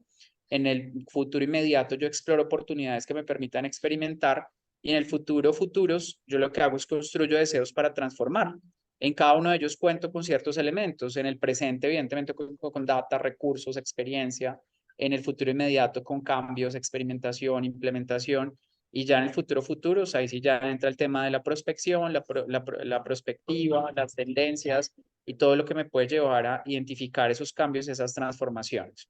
S2: En el futuro inmediato yo exploro oportunidades que me permitan experimentar, y en el futuro, futuros, yo lo que hago es construyo deseos para transformar. En cada uno de ellos cuento con ciertos elementos. En el presente, evidentemente, con data, recursos, experiencia. En el futuro inmediato, con cambios, experimentación, implementación. Y ya en el futuro, futuros, ahí sí ya entra el tema de la prospección, la prospectiva, las tendencias y todo lo que me puede llevar a identificar esos cambios, esas transformaciones.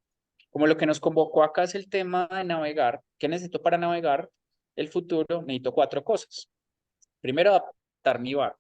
S2: Como lo que nos convocó acá es el tema de navegar. ¿Qué necesito para navegar el futuro? Necesito 4 cosas. Primero, adaptar mi barco.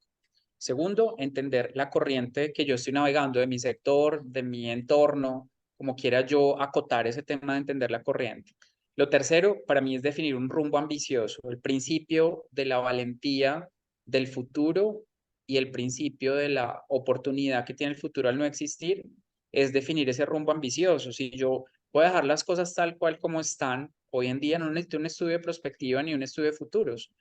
S2: Segundo, entender la corriente que yo estoy navegando de mi sector, de mi entorno, como quiera yo acotar ese tema de entender la corriente. Lo tercero, para mí, es definir un rumbo ambicioso, el principio de la valentía del futuro y el principio de la oportunidad que tiene el futuro al no existir, es definir ese rumbo ambicioso. Si yo voy a dejar las cosas tal cual como están, hoy en día no necesito un estudio de prospectiva ni un estudio de futuros,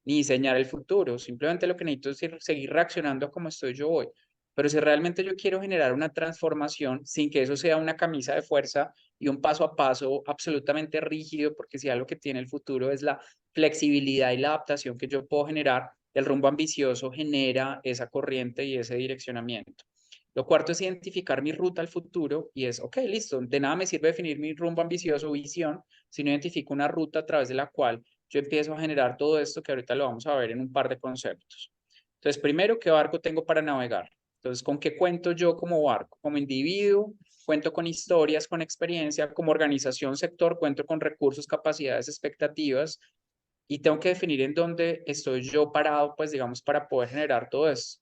S2: ni diseñar el futuro. Simplemente lo que necesito es seguir reaccionando a como estoy yo hoy. Pero si realmente yo quiero generar una transformación sin que eso sea una camisa de fuerza y un paso a paso absolutamente rígido, porque si algo que tiene el futuro es la flexibilidad y la adaptación que yo puedo generar, el rumbo ambicioso genera esa corriente y ese direccionamiento. Lo cuarto es identificar mi ruta al futuro y es, ok, listo, de nada me sirve definir mi rumbo ambicioso o visión, si no identifico una ruta a través de la cual yo empiezo a generar todo esto que ahorita lo vamos a ver en un par de conceptos. Entonces, primero, ¿qué barco tengo para navegar? Entonces, ¿con qué cuento yo como barco? Como individuo, cuento con historias, con experiencia, como organización, sector, cuento con recursos, capacidades, expectativas, y tengo que definir en dónde estoy yo parado, pues digamos, para poder generar todo esto.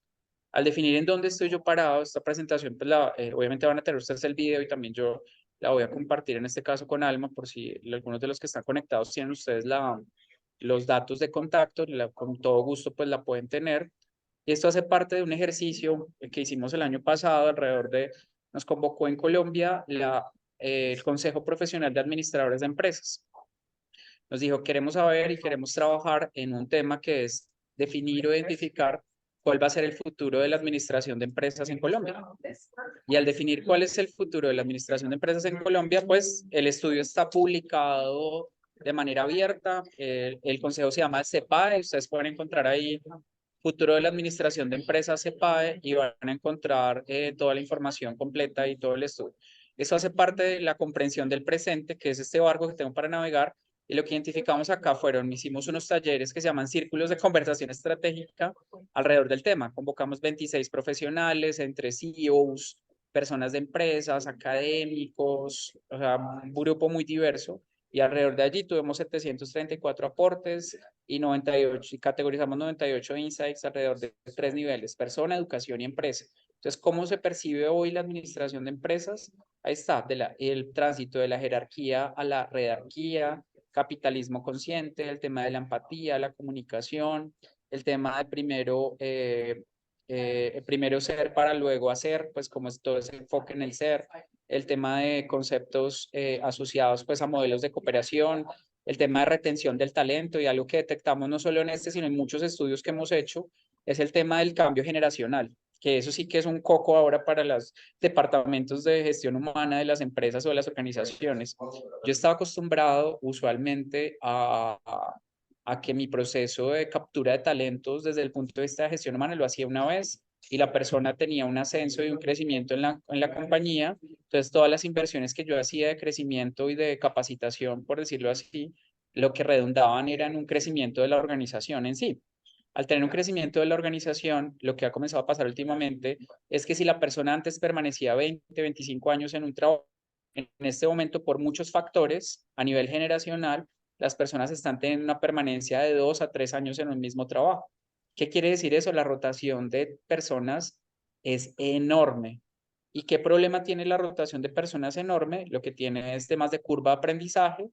S2: Al definir en dónde estoy yo parado, esta presentación, pues obviamente van a tener ustedes el video y también yo la voy a compartir en este caso con Alma, por si algunos de los que están conectados tienen ustedes los datos de contacto, con todo gusto pues la pueden tener. Y esto hace parte de un ejercicio que hicimos el año pasado nos convocó en Colombia el Consejo Profesional de Administradores de Empresas. Nos dijo, queremos saber y queremos trabajar en un tema que es definir o identificar cuál va a ser el futuro de la administración de empresas en Colombia. Y al definir cuál es el futuro de la administración de empresas en Colombia, pues el estudio está publicado de manera abierta. El consejo se llama CEPAE. Ustedes pueden encontrar ahí futuro de la administración de empresas CEPAE y van a encontrar toda la información completa y todo el estudio. Eso hace parte de la comprensión del presente, que es este barco que tengo para navegar. Y lo que identificamos acá hicimos unos talleres que se llaman círculos de conversación estratégica alrededor del tema. Convocamos 26 profesionales, entre CEOs, personas de empresas, académicos, o sea, un grupo muy diverso. Y alrededor de allí tuvimos 734 aportes y 98, y categorizamos 98 insights alrededor de 3 niveles: persona, educación y empresa. Entonces, ¿cómo se percibe hoy la administración de empresas? Ahí está, el tránsito de la jerarquía a la redarquía, capitalismo consciente, el tema de la empatía, la comunicación, el tema de primero ser para luego hacer, pues como es todo ese enfoque en el ser, el tema de conceptos asociados pues a modelos de cooperación, el tema de retención del talento, y algo que detectamos no solo en este, sino en muchos estudios que hemos hecho, es el tema del cambio generacional, que eso sí que es un coco ahora para los departamentos de gestión humana de las empresas o de las organizaciones. Yo estaba acostumbrado usualmente a que mi proceso de captura de talentos desde el punto de vista de gestión humana lo hacía una vez y la persona tenía un ascenso y un crecimiento en la compañía. Entonces, todas las inversiones que yo hacía de crecimiento y de capacitación, por decirlo así, lo que redundaban era en un crecimiento de la organización en sí. Al tener un crecimiento de la organización, lo que ha comenzado a pasar últimamente es que si la persona antes permanecía 20, 25 años en un trabajo, en este momento, por muchos factores a nivel generacional, las personas están teniendo una permanencia de 2 a 3 años en un mismo trabajo. ¿Qué quiere decir eso? La rotación de personas es enorme. ¿Y qué problema tiene la rotación de personas enorme? Lo que tiene es temas de curva de aprendizaje,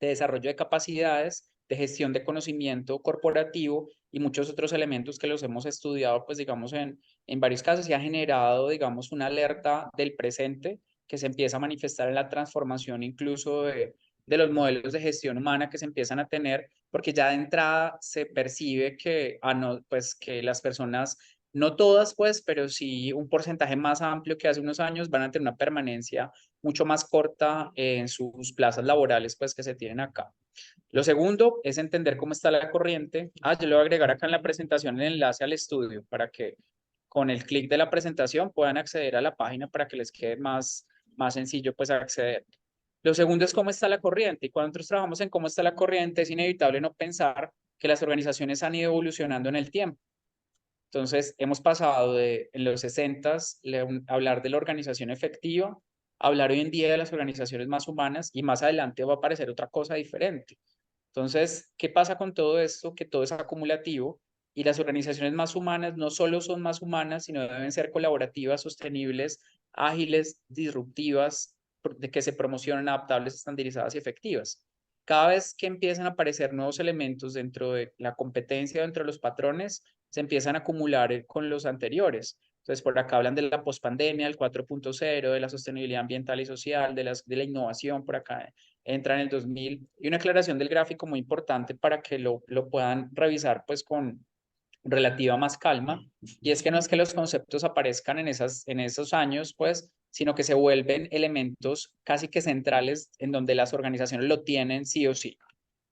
S2: de desarrollo de capacidades, de gestión de conocimiento corporativo y muchos otros elementos que los hemos estudiado, pues digamos, en varios casos, y ha generado, digamos, una alerta del presente que se empieza a manifestar en la transformación incluso de los modelos de gestión humana que se empiezan a tener, porque ya de entrada se percibe que, no, pues, que las personas, no todas, pues, pero sí un porcentaje más amplio que hace unos años van a tener una permanencia mucho más corta en sus plazas laborales, pues, que se tienen acá. Lo segundo es entender cómo está la corriente. Yo le voy a agregar acá en la presentación el enlace al estudio para que con el clic de la presentación puedan acceder a la página para que les quede más sencillo pues acceder. Lo segundo es cómo está la corriente, y cuando nosotros trabajamos en cómo está la corriente es inevitable no pensar que las organizaciones han ido evolucionando en el tiempo. Entonces hemos pasado de en los 60s hablar de la organización efectiva, hablar hoy en día de las organizaciones más humanas, y más adelante va a aparecer otra cosa diferente. Entonces, ¿qué pasa con todo esto? Que todo es acumulativo y las organizaciones más humanas no solo son más humanas, sino deben ser colaborativas, sostenibles, ágiles, disruptivas, de que se promocionen, adaptables, estandarizadas y efectivas. Cada vez que empiezan a aparecer nuevos elementos dentro de la competencia, dentro de los patrones, se empiezan a acumular con los anteriores. Entonces, por acá hablan de la pospandemia, el 4.0, de la sostenibilidad ambiental y social, de la innovación, por acá entra en el 2000, y una aclaración del gráfico muy importante para que lo puedan revisar pues con relativa más calma, y es que no es que los conceptos aparezcan en esos años, pues, sino que se vuelven elementos casi que centrales en donde las organizaciones lo tienen sí o sí,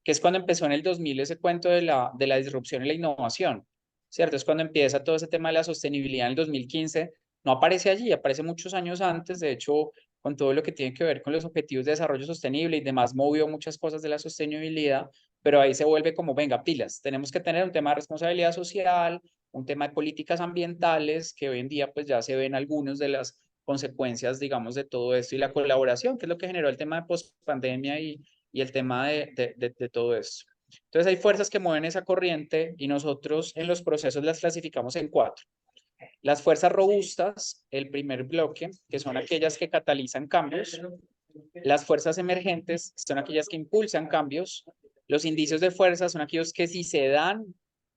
S2: que es cuando empezó en el 2000 ese cuento de la disrupción y la innovación, ¿cierto? Es cuando empieza todo ese tema de la sostenibilidad en el 2015, no aparece allí, aparece muchos años antes, de hecho, con todo lo que tiene que ver con los objetivos de desarrollo sostenible y demás, movió muchas cosas de la sostenibilidad, pero ahí se vuelve como, venga, pilas, tenemos que tener un tema de responsabilidad social, un tema de políticas ambientales, que hoy en día pues ya se ven algunos de las consecuencias, digamos, de todo esto, y la colaboración, que es lo que generó el tema de pospandemia y el tema de todo esto. Entonces hay fuerzas que mueven esa corriente y nosotros en los procesos las clasificamos en 4. Las fuerzas robustas, el primer bloque, que son aquellas que catalizan cambios. Las fuerzas emergentes son aquellas que impulsan cambios. Los indicios de fuerza son aquellos que si se dan,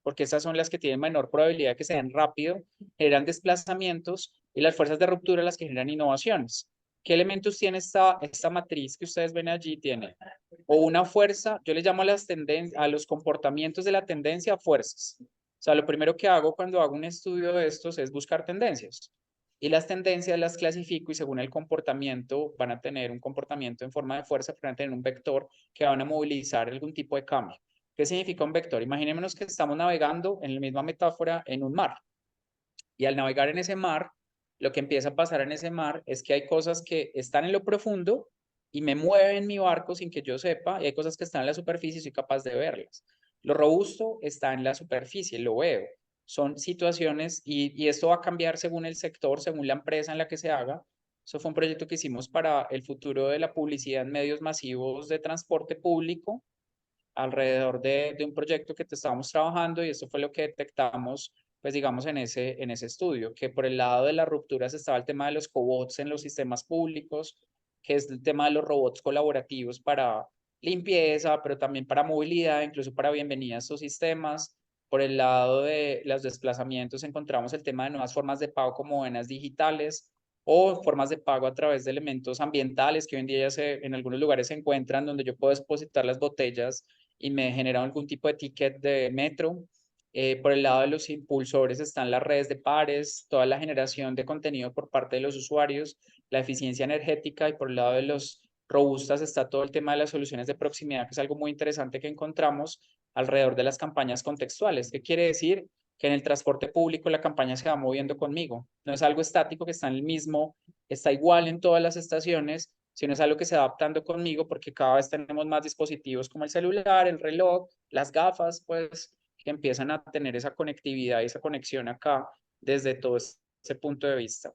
S2: porque esas son las que tienen menor probabilidad de que se den rápido, generan desplazamientos, y las fuerzas de ruptura las que generan innovaciones. ¿Qué elementos tiene esta matriz que ustedes ven allí? Tiene o una fuerza, yo le llamo a los comportamientos de la tendencia fuerzas. O sea, lo primero que hago cuando hago un estudio de estos es buscar tendencias. Y las tendencias las clasifico y según el comportamiento van a tener un comportamiento en forma de fuerza, pero van a tener un vector que van a movilizar algún tipo de cambio. ¿Qué significa un vector? Imaginémonos que estamos navegando en la misma metáfora en un mar. Y al navegar en ese mar, lo que empieza a pasar en ese mar es que hay cosas que están en lo profundo y me mueven mi barco sin que yo sepa, y hay cosas que están en la superficie y soy capaz de verlas. Lo robusto está en la superficie, lo veo. Son situaciones, y esto va a cambiar según el sector, según la empresa en la que se haga. Eso fue un proyecto que hicimos para el futuro de la publicidad en medios masivos de transporte público, alrededor de un proyecto que estábamos trabajando, y esto fue lo que detectamos, pues digamos, en ese estudio, que por el lado de las rupturas estaba el tema de los cobots en los sistemas públicos, que es el tema de los robots colaborativos para limpieza, pero también para movilidad, incluso para bienvenida a estos sistemas. Por el lado de los desplazamientos encontramos el tema de nuevas formas de pago como monedas digitales, o formas de pago a través de elementos ambientales que hoy en día ya en algunos lugares se encuentran, donde yo puedo depositar las botellas y me genera algún tipo de ticket de metro. Por el lado de los impulsores están las redes de pares, toda la generación de contenido por parte de los usuarios, la eficiencia energética, y por el lado de los robustas está todo el tema de las soluciones de proximidad, que es algo muy interesante que encontramos alrededor de las campañas contextuales. ¿Qué quiere decir? Que en el transporte público la campaña se va moviendo conmigo. No es algo estático que está en el mismo, está igual en todas las estaciones, sino es algo que se va adaptando conmigo, porque cada vez tenemos más dispositivos como el celular, el reloj, las gafas, pues, que empiezan a tener esa conectividad y esa conexión acá desde todo ese punto de vista.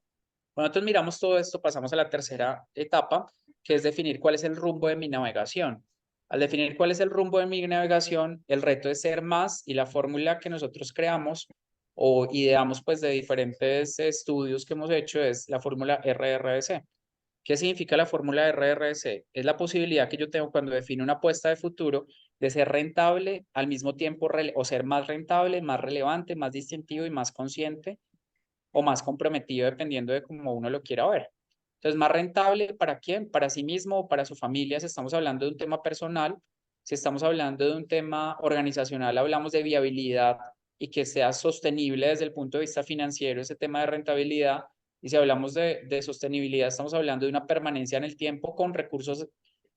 S2: Cuando nosotros miramos todo esto, pasamos a la tercera etapa, que es definir cuál es el rumbo de mi navegación. Al definir cuál es el rumbo de mi navegación, el reto es ser más, y la fórmula que nosotros creamos o ideamos pues de diferentes estudios que hemos hecho es la fórmula RRC. ¿Qué significa la fórmula RRC? Es la posibilidad que yo tengo cuando defino una apuesta de futuro de ser rentable al mismo tiempo, o ser más rentable, más relevante, más distintivo y más consciente, o más comprometido, dependiendo de cómo uno lo quiera ver. Entonces, más rentable, ¿para quién? Para sí mismo o para su familia, si estamos hablando de un tema personal. Si estamos hablando de un tema organizacional, hablamos de viabilidad y que sea sostenible desde el punto de vista financiero, ese tema de rentabilidad. Y si hablamos de sostenibilidad, estamos hablando de una permanencia en el tiempo con recursos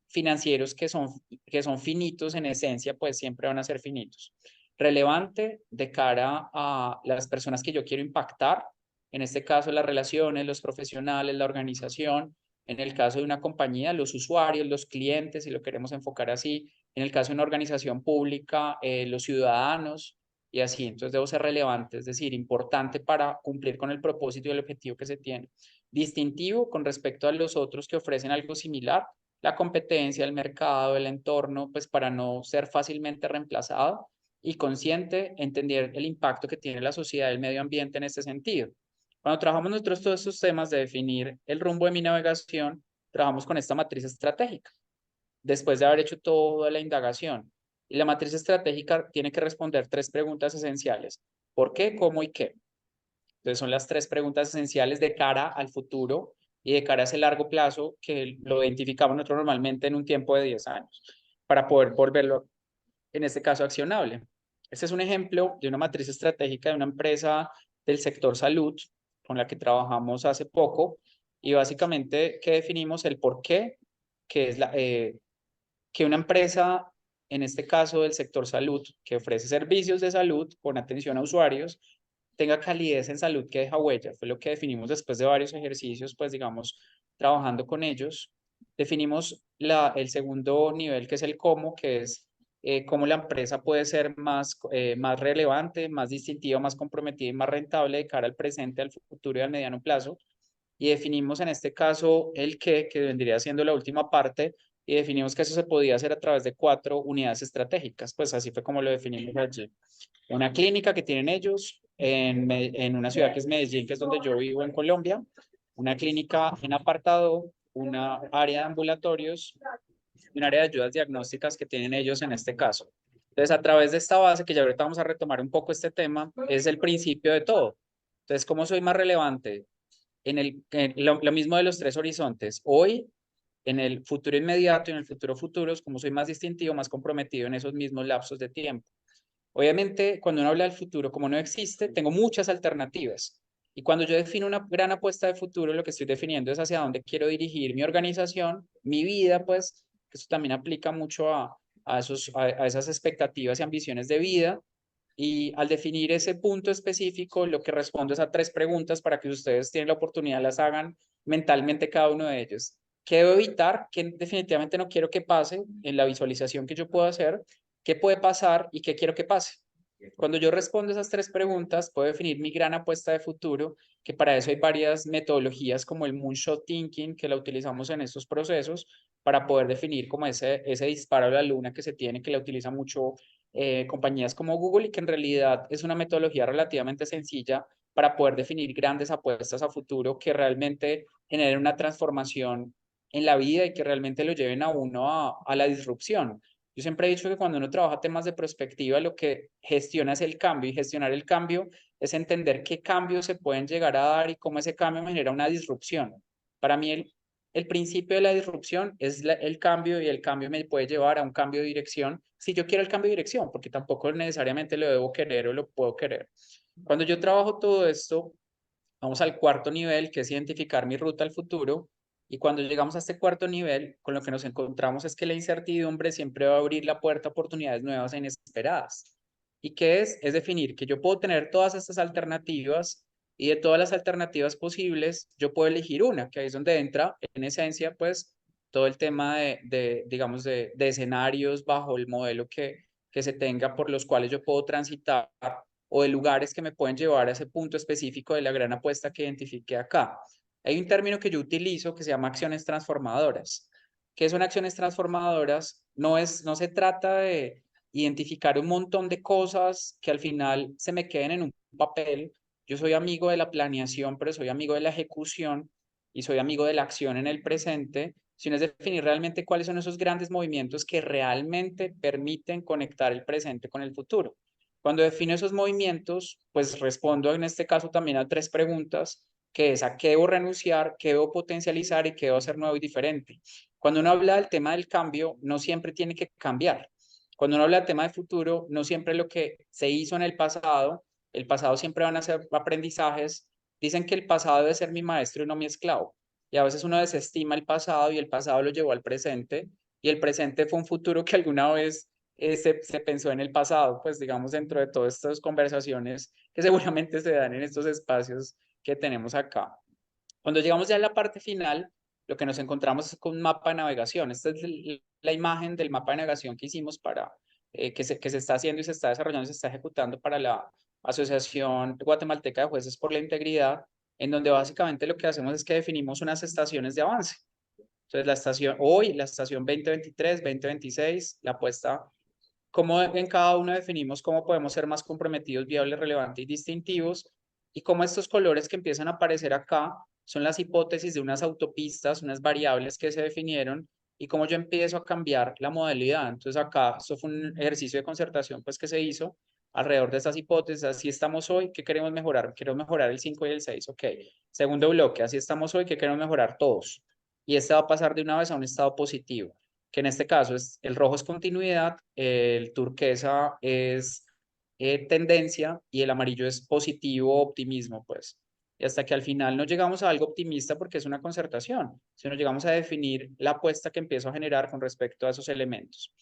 S2: financieros que son finitos en esencia, pues siempre van a ser finitos. Relevante de cara a las personas que yo quiero impactar, en este caso las relaciones, los profesionales, la organización, en el caso de una compañía, los usuarios, los clientes, si lo queremos enfocar así, en el caso de una organización pública, los ciudadanos y así. Entonces debo ser relevante, es decir, importante para cumplir con el propósito y el objetivo que se tiene. Distintivo con respecto a los otros que ofrecen algo similar, la competencia, el mercado, el entorno, pues para no ser fácilmente reemplazado, y consciente, entender el impacto que tiene la sociedad y el medio ambiente en este sentido. Cuando trabajamos nosotros todos estos temas de definir el rumbo de mi navegación, trabajamos con esta matriz estratégica, después de haber hecho toda la indagación. Y la matriz estratégica tiene que responder 3 preguntas esenciales: ¿por qué, cómo y qué? Entonces son las 3 preguntas esenciales de cara al futuro y de cara a ese largo plazo que lo identificamos nosotros normalmente en un tiempo de 10 años para poder volverlo, en este caso, accionable. Este es un ejemplo de una matriz estratégica de una empresa del sector salud con la que trabajamos hace poco, y básicamente que definimos el por qué, que es que una empresa, en este caso del sector salud, que ofrece servicios de salud con atención a usuarios, tenga calidez en salud que deja huella. Fue lo que definimos después de varios ejercicios, pues digamos, trabajando con ellos. Definimos el segundo nivel, que es el cómo, que es cómo la empresa puede ser más relevante, más distintiva, más comprometida y más rentable de cara al presente, al futuro y al mediano plazo. Y definimos en este caso el qué, que vendría siendo la última parte, y definimos que eso se podía hacer a través de 4 unidades estratégicas. Pues así fue como lo definimos allí. Una clínica que tienen ellos en una ciudad que es Medellín, que es donde yo vivo en Colombia, una clínica en apartado, una área de ambulatorios y un área de ayudas diagnósticas que tienen ellos en este caso. Entonces, a través de esta base, que ya ahorita vamos a retomar un poco este tema, es el principio de todo. Entonces, ¿cómo soy más relevante? Lo mismo de los 3 horizontes. Hoy, en el futuro inmediato y en el futuro futuros, como soy más distintivo, más comprometido en esos mismos lapsos de tiempo. Obviamente, cuando uno habla del futuro, como no existe, tengo muchas alternativas. Y cuando yo defino una gran apuesta de futuro, lo que estoy definiendo es hacia dónde quiero dirigir mi organización, mi vida, pues, que eso también aplica mucho a esas expectativas y ambiciones de vida. Y al definir ese punto específico, lo que respondo es a 3 preguntas para que ustedes tienen la oportunidad, las hagan mentalmente cada uno de ellos. ¿Qué debo evitar? ¿Qué definitivamente no quiero que pase en la visualización que yo puedo hacer? ¿Qué puede pasar y qué quiero que pase? Cuando yo respondo esas 3 preguntas, puedo definir mi gran apuesta de futuro, que para eso hay varias metodologías como el Moonshot Thinking, que la utilizamos en estos procesos para poder definir como ese disparo a la luna que se tiene, que la utiliza mucho compañías como Google, y que en realidad es una metodología relativamente sencilla para poder definir grandes apuestas a futuro que realmente generen una transformación en la vida y que realmente lo lleven a uno a la disrupción. Yo siempre he dicho que cuando uno trabaja temas de perspectiva, lo que gestiona es el cambio, y gestionar el cambio es entender qué cambios se pueden llegar a dar y cómo ese cambio genera una disrupción. Para mí el principio de la disrupción es el cambio, y el cambio me puede llevar a un cambio de dirección si yo quiero el cambio de dirección, porque tampoco necesariamente lo debo querer o lo puedo querer. Cuando yo trabajo todo esto, vamos al 4.º nivel, que es identificar mi ruta al futuro. Y cuando llegamos a este 4.º nivel, con lo que nos encontramos es que la incertidumbre siempre va a abrir la puerta a oportunidades nuevas e inesperadas. ¿Y qué es? Es definir que yo puedo tener todas estas alternativas, y de todas las alternativas posibles, yo puedo elegir una, que ahí es donde entra, en esencia, pues, todo el tema digamos, de escenarios bajo el modelo que se tenga, por los cuales yo puedo transitar, o de lugares que me pueden llevar a ese punto específico de la gran apuesta que identifiqué acá. Hay un término que yo utilizo que se llama acciones transformadoras. ¿Qué son acciones transformadoras? No se trata de identificar un montón de cosas que al final se me queden en un papel. Yo soy amigo de la planeación, pero soy amigo de la ejecución y soy amigo de la acción en el presente, sino es definir realmente cuáles son esos grandes movimientos que realmente permiten conectar el presente con el futuro. Cuando defino esos movimientos, pues respondo en este caso también a 3 preguntas, que es a qué debo renunciar, qué debo potencializar y qué debo hacer nuevo y diferente. Cuando uno habla del tema del cambio, no siempre tiene que cambiar. Cuando uno habla de tema de futuro, no siempre lo que se hizo en el pasado siempre van a ser aprendizajes. Dicen que el pasado debe ser mi maestro y no mi esclavo. Y a veces uno desestima el pasado y el pasado lo llevó al presente y el presente fue un futuro que alguna vez se pensó en el pasado, pues digamos dentro de todas estas conversaciones que seguramente se dan en estos espacios que tenemos acá. Cuando llegamos ya a la parte final, lo que nos encontramos es con un mapa de navegación. Esta es la imagen del mapa de navegación que hicimos para, que se está haciendo y se está desarrollando y se está ejecutando para la Asociación Guatemalteca de Jueces por la Integridad, en donde básicamente lo que hacemos es que definimos unas estaciones de avance. Entonces, la estación 2023, 2026, la apuesta, cómo en cada uno definimos cómo podemos ser más comprometidos, viables, relevantes y distintivos, y cómo estos colores que empiezan a aparecer acá son las hipótesis de unas autopistas, unas variables que se definieron, y cómo yo empiezo a cambiar la modalidad. Entonces acá, esto fue un ejercicio de concertación pues que se hizo alrededor de estas hipótesis. Así estamos hoy, ¿qué queremos mejorar? Queremos mejorar el 5 y el 6, ok. Segundo bloque, así estamos hoy, ¿qué queremos mejorar? Todos. Y este va a pasar de una vez a un estado positivo, que en este caso es el rojo es continuidad, el turquesa es tendencia y el amarillo es positivo, optimismo, pues. Y hasta que al final no llegamos a algo optimista porque es una concertación, sino llegamos a definir la apuesta que empiezo a generar con respecto a esos elementos.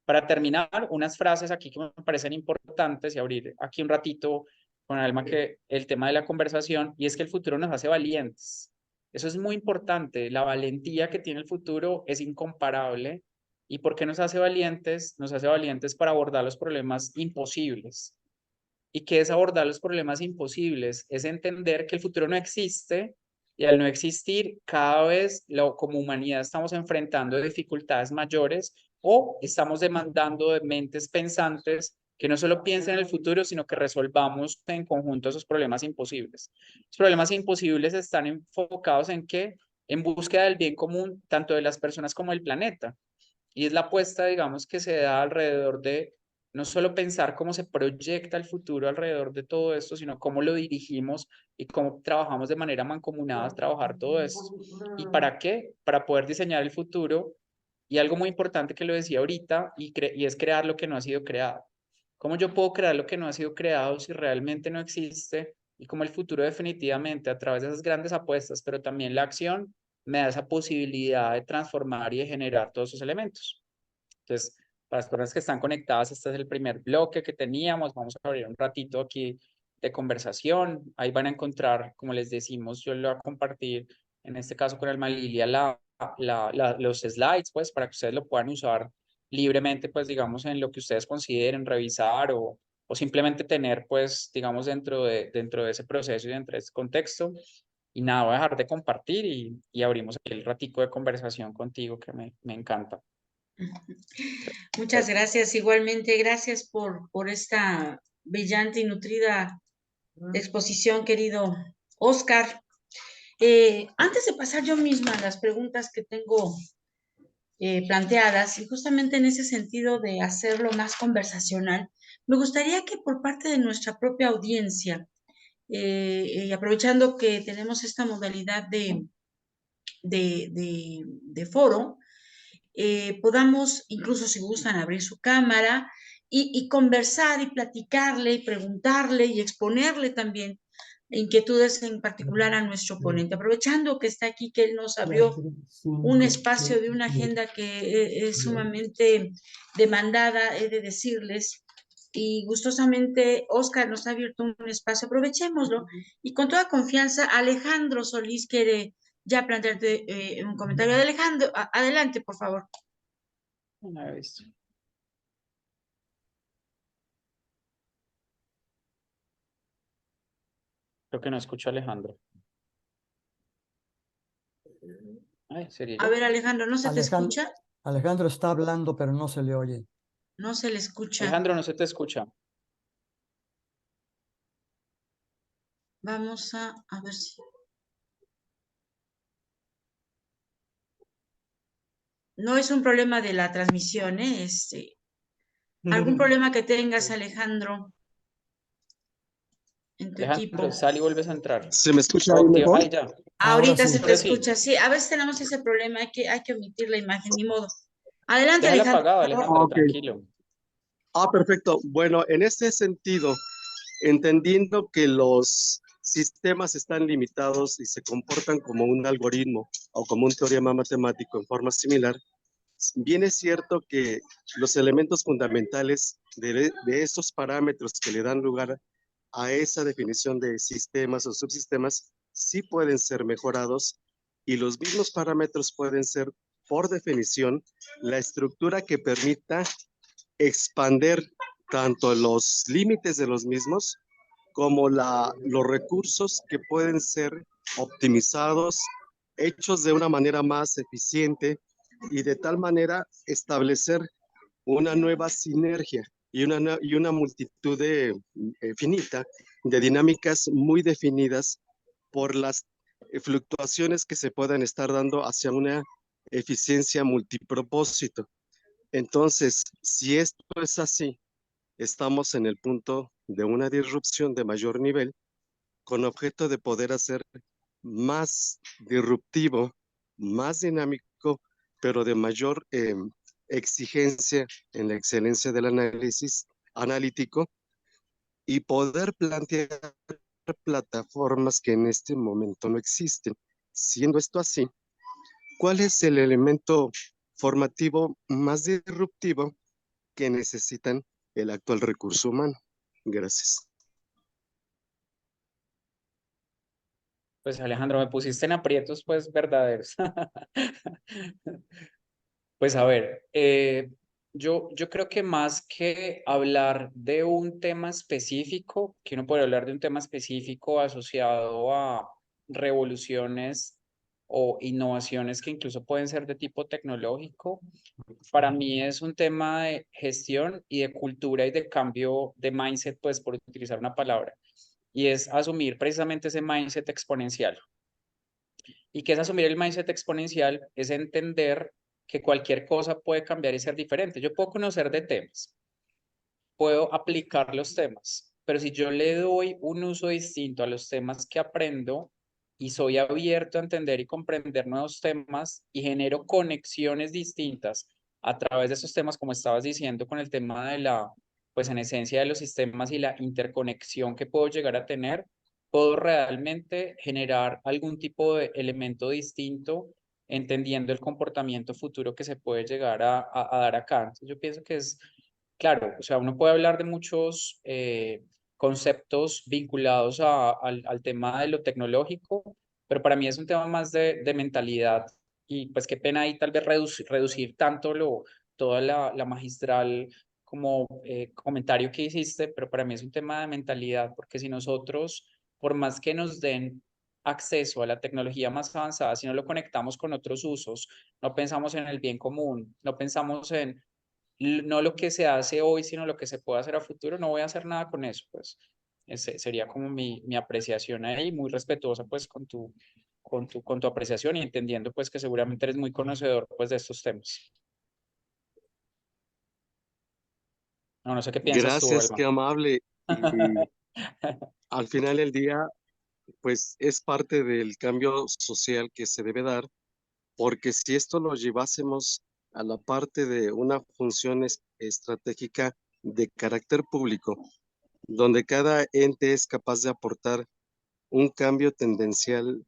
S2: Para terminar, unas frases aquí que me parecen importantes y abrir aquí un ratito con Alma que el tema de la conversación, y es que el futuro nos hace valientes. Eso es muy importante, la valentía que tiene el futuro es incomparable. ¿Y por qué nos hace valientes? Nos hace valientes para abordar los problemas imposibles. ¿Y qué es abordar los problemas imposibles? Es entender que el futuro no existe y al no existir, cada vez como humanidad estamos enfrentando dificultades mayores o estamos demandando de mentes pensantes que no solo piensen en el futuro, sino que resolvamos en conjunto esos problemas imposibles. Los problemas imposibles están enfocados en qué? En búsqueda del bien común, tanto de las personas como del planeta. Y es la apuesta, digamos, que se da alrededor de no solo pensar cómo se proyecta el futuro alrededor de todo esto, sino cómo lo dirigimos y cómo trabajamos de manera mancomunada a trabajar todo esto. ¿Y para qué? Para poder diseñar el futuro. Y algo muy importante que lo decía ahorita, y es crear lo que no ha sido creado. ¿Cómo yo puedo crear lo que no ha sido creado si realmente no existe? Y cómo el futuro definitivamente, a través de esas grandes apuestas, pero también la acción, me da esa posibilidad de transformar y de generar todos esos elementos. Entonces, para las personas que están conectadas, este es el primer bloque que teníamos. Vamos a abrir un ratito aquí de conversación. Ahí van a encontrar, como les decimos, yo lo voy a compartir, en este caso con Alma Lilia, los slides, pues, para que ustedes lo puedan usar libremente, pues, digamos, en lo que ustedes consideren revisar o simplemente tener, pues, digamos, dentro de ese proceso y dentro de ese contexto. Y nada, voy a dejar de compartir y abrimos aquí el ratico de conversación contigo, que me encanta.
S1: Muchas gracias. Igualmente, gracias por esta brillante y nutrida exposición, querido Oscar. Antes de pasar yo misma a las preguntas que tengo planteadas, y justamente en ese sentido de hacerlo más conversacional, me gustaría que por parte de nuestra propia audiencia, aprovechando que tenemos esta modalidad de foro, podamos, incluso si gustan, abrir su cámara y conversar y platicarle y preguntarle y exponerle también inquietudes en particular a nuestro ponente, aprovechando que está aquí, que él nos abrió un espacio de una agenda que es sumamente demandada, he de decirles, y gustosamente Oscar nos ha abierto un espacio, aprovechémoslo, y con toda confianza Alejandro Solís quiere ya plantearte un comentario. De Alejandro, adelante, por favor.
S2: Una vez. Creo que no escucho a Alejandro. Ay, ¿sería yo?
S1: A ver, Alejandro, ¿no se te escucha?
S5: Alejandro está hablando, pero no se le oye.
S1: No se le escucha.
S2: Alejandro, no se te escucha.
S1: Vamos a ver si... No es un problema de la transmisión, ¿eh? ¿Algún problema que tengas, Alejandro, en tu
S2: Alejandro,
S1: equipo?
S2: sal y vuelves a entrar.
S6: ¿Se me escucha ahí mejor?
S2: Ay, ya.
S1: Ahorita
S5: sí.
S1: se te escucha, sí. A veces tenemos ese problema, hay que omitir la imagen, ni modo. Adelante,
S2: Déjala
S1: Alejandro.
S2: apagada, Alejandro,
S6: Ok.
S2: tranquilo.
S6: Perfecto. Bueno, en este sentido, entendiendo que los sistemas están limitados y se comportan como un algoritmo o como un teorema matemático en forma similar, bien es cierto que los elementos fundamentales de estos parámetros que le dan lugar a esa definición de sistemas o subsistemas sí pueden ser mejorados y los mismos parámetros pueden ser, por definición, la estructura que permita expander tanto los límites de los mismos como los recursos que pueden ser optimizados, hechos de una manera más eficiente y de tal manera establecer una nueva sinergia y una multitud finita de dinámicas muy definidas por las fluctuaciones que se puedan estar dando hacia una eficiencia multipropósito. Entonces, si esto es así, estamos en el punto de una disrupción de mayor nivel con objeto de poder hacer más disruptivo, más dinámico, pero de mayor exigencia en la excelencia del análisis analítico y poder plantear plataformas que en este momento no existen. Siendo esto así, ¿cuál es el elemento formativo más disruptivo que necesitan el actual recurso humano? Gracias.
S2: Pues Alejandro, me pusiste en aprietos pues verdaderos. Pues a ver, yo creo que más que hablar de un tema específico, que uno puede hablar de un tema específico asociado a revoluciones o innovaciones que incluso pueden ser de tipo tecnológico, para mí es un tema de gestión y de cultura y de cambio de mindset, pues por utilizar una palabra, y es asumir precisamente ese mindset exponencial. ¿Y qué es asumir el mindset exponencial? Es entender que cualquier cosa puede cambiar y ser diferente. Yo puedo conocer de temas, puedo aplicar los temas, pero si yo le doy un uso distinto a los temas que aprendo y soy abierto a entender y comprender nuevos temas y genero conexiones distintas a través de esos temas, como estabas diciendo con el tema de la, pues en esencia de los sistemas y la interconexión que puedo llegar a tener, puedo realmente generar algún tipo de elemento distinto entendiendo el comportamiento futuro que se puede llegar a dar acá. Entonces yo pienso que es claro, o sea, uno puede hablar de muchos conceptos vinculados al tema de lo tecnológico, pero para mí es un tema más de mentalidad y pues qué pena ahí tal vez reducir tanto toda la magistral como comentario que hiciste, pero para mí es un tema de mentalidad, porque si nosotros, por más que nos den acceso a la tecnología más avanzada, si no lo conectamos con otros usos, no pensamos en el bien común, no pensamos en no lo que se hace hoy, sino lo que se puede hacer a futuro, no voy a hacer nada con eso, pues. Ese sería como mi apreciación ahí, muy respetuosa pues con tu apreciación y entendiendo pues que seguramente eres muy conocedor pues de estos temas. No, no sé qué piensas tú,
S6: Gracias,
S2: Alma.
S6: qué amable. Y al final del día, pues es parte del cambio social que se debe dar, porque si esto lo llevásemos a la parte de una función estratégica de carácter público, donde cada ente es capaz de aportar un cambio tendencial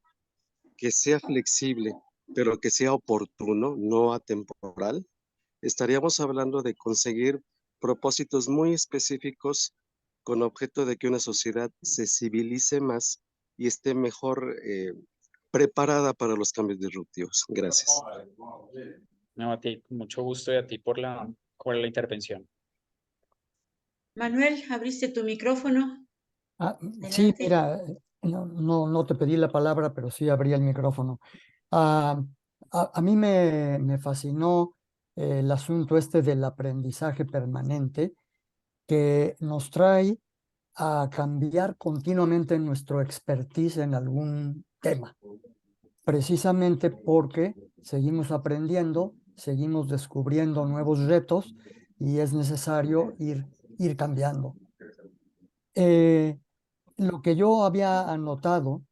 S6: que sea flexible, pero que sea oportuno, no atemporal, estaríamos hablando de conseguir propósitos muy específicos con objeto de que una sociedad se civilice más y esté mejor preparada para los cambios disruptivos. Gracias.
S2: No, a ti, con mucho gusto y a ti por la intervención.
S1: Manuel, abriste tu micrófono.
S5: Sí,
S1: Adelante.
S5: mira, no te pedí la palabra, pero sí abrí el micrófono. Ah, a mí me fascinó el asunto este del aprendizaje permanente que nos trae a cambiar continuamente nuestro expertise en algún tema, precisamente porque seguimos aprendiendo, seguimos descubriendo nuevos retos y es necesario ir cambiando. Lo que yo había anotado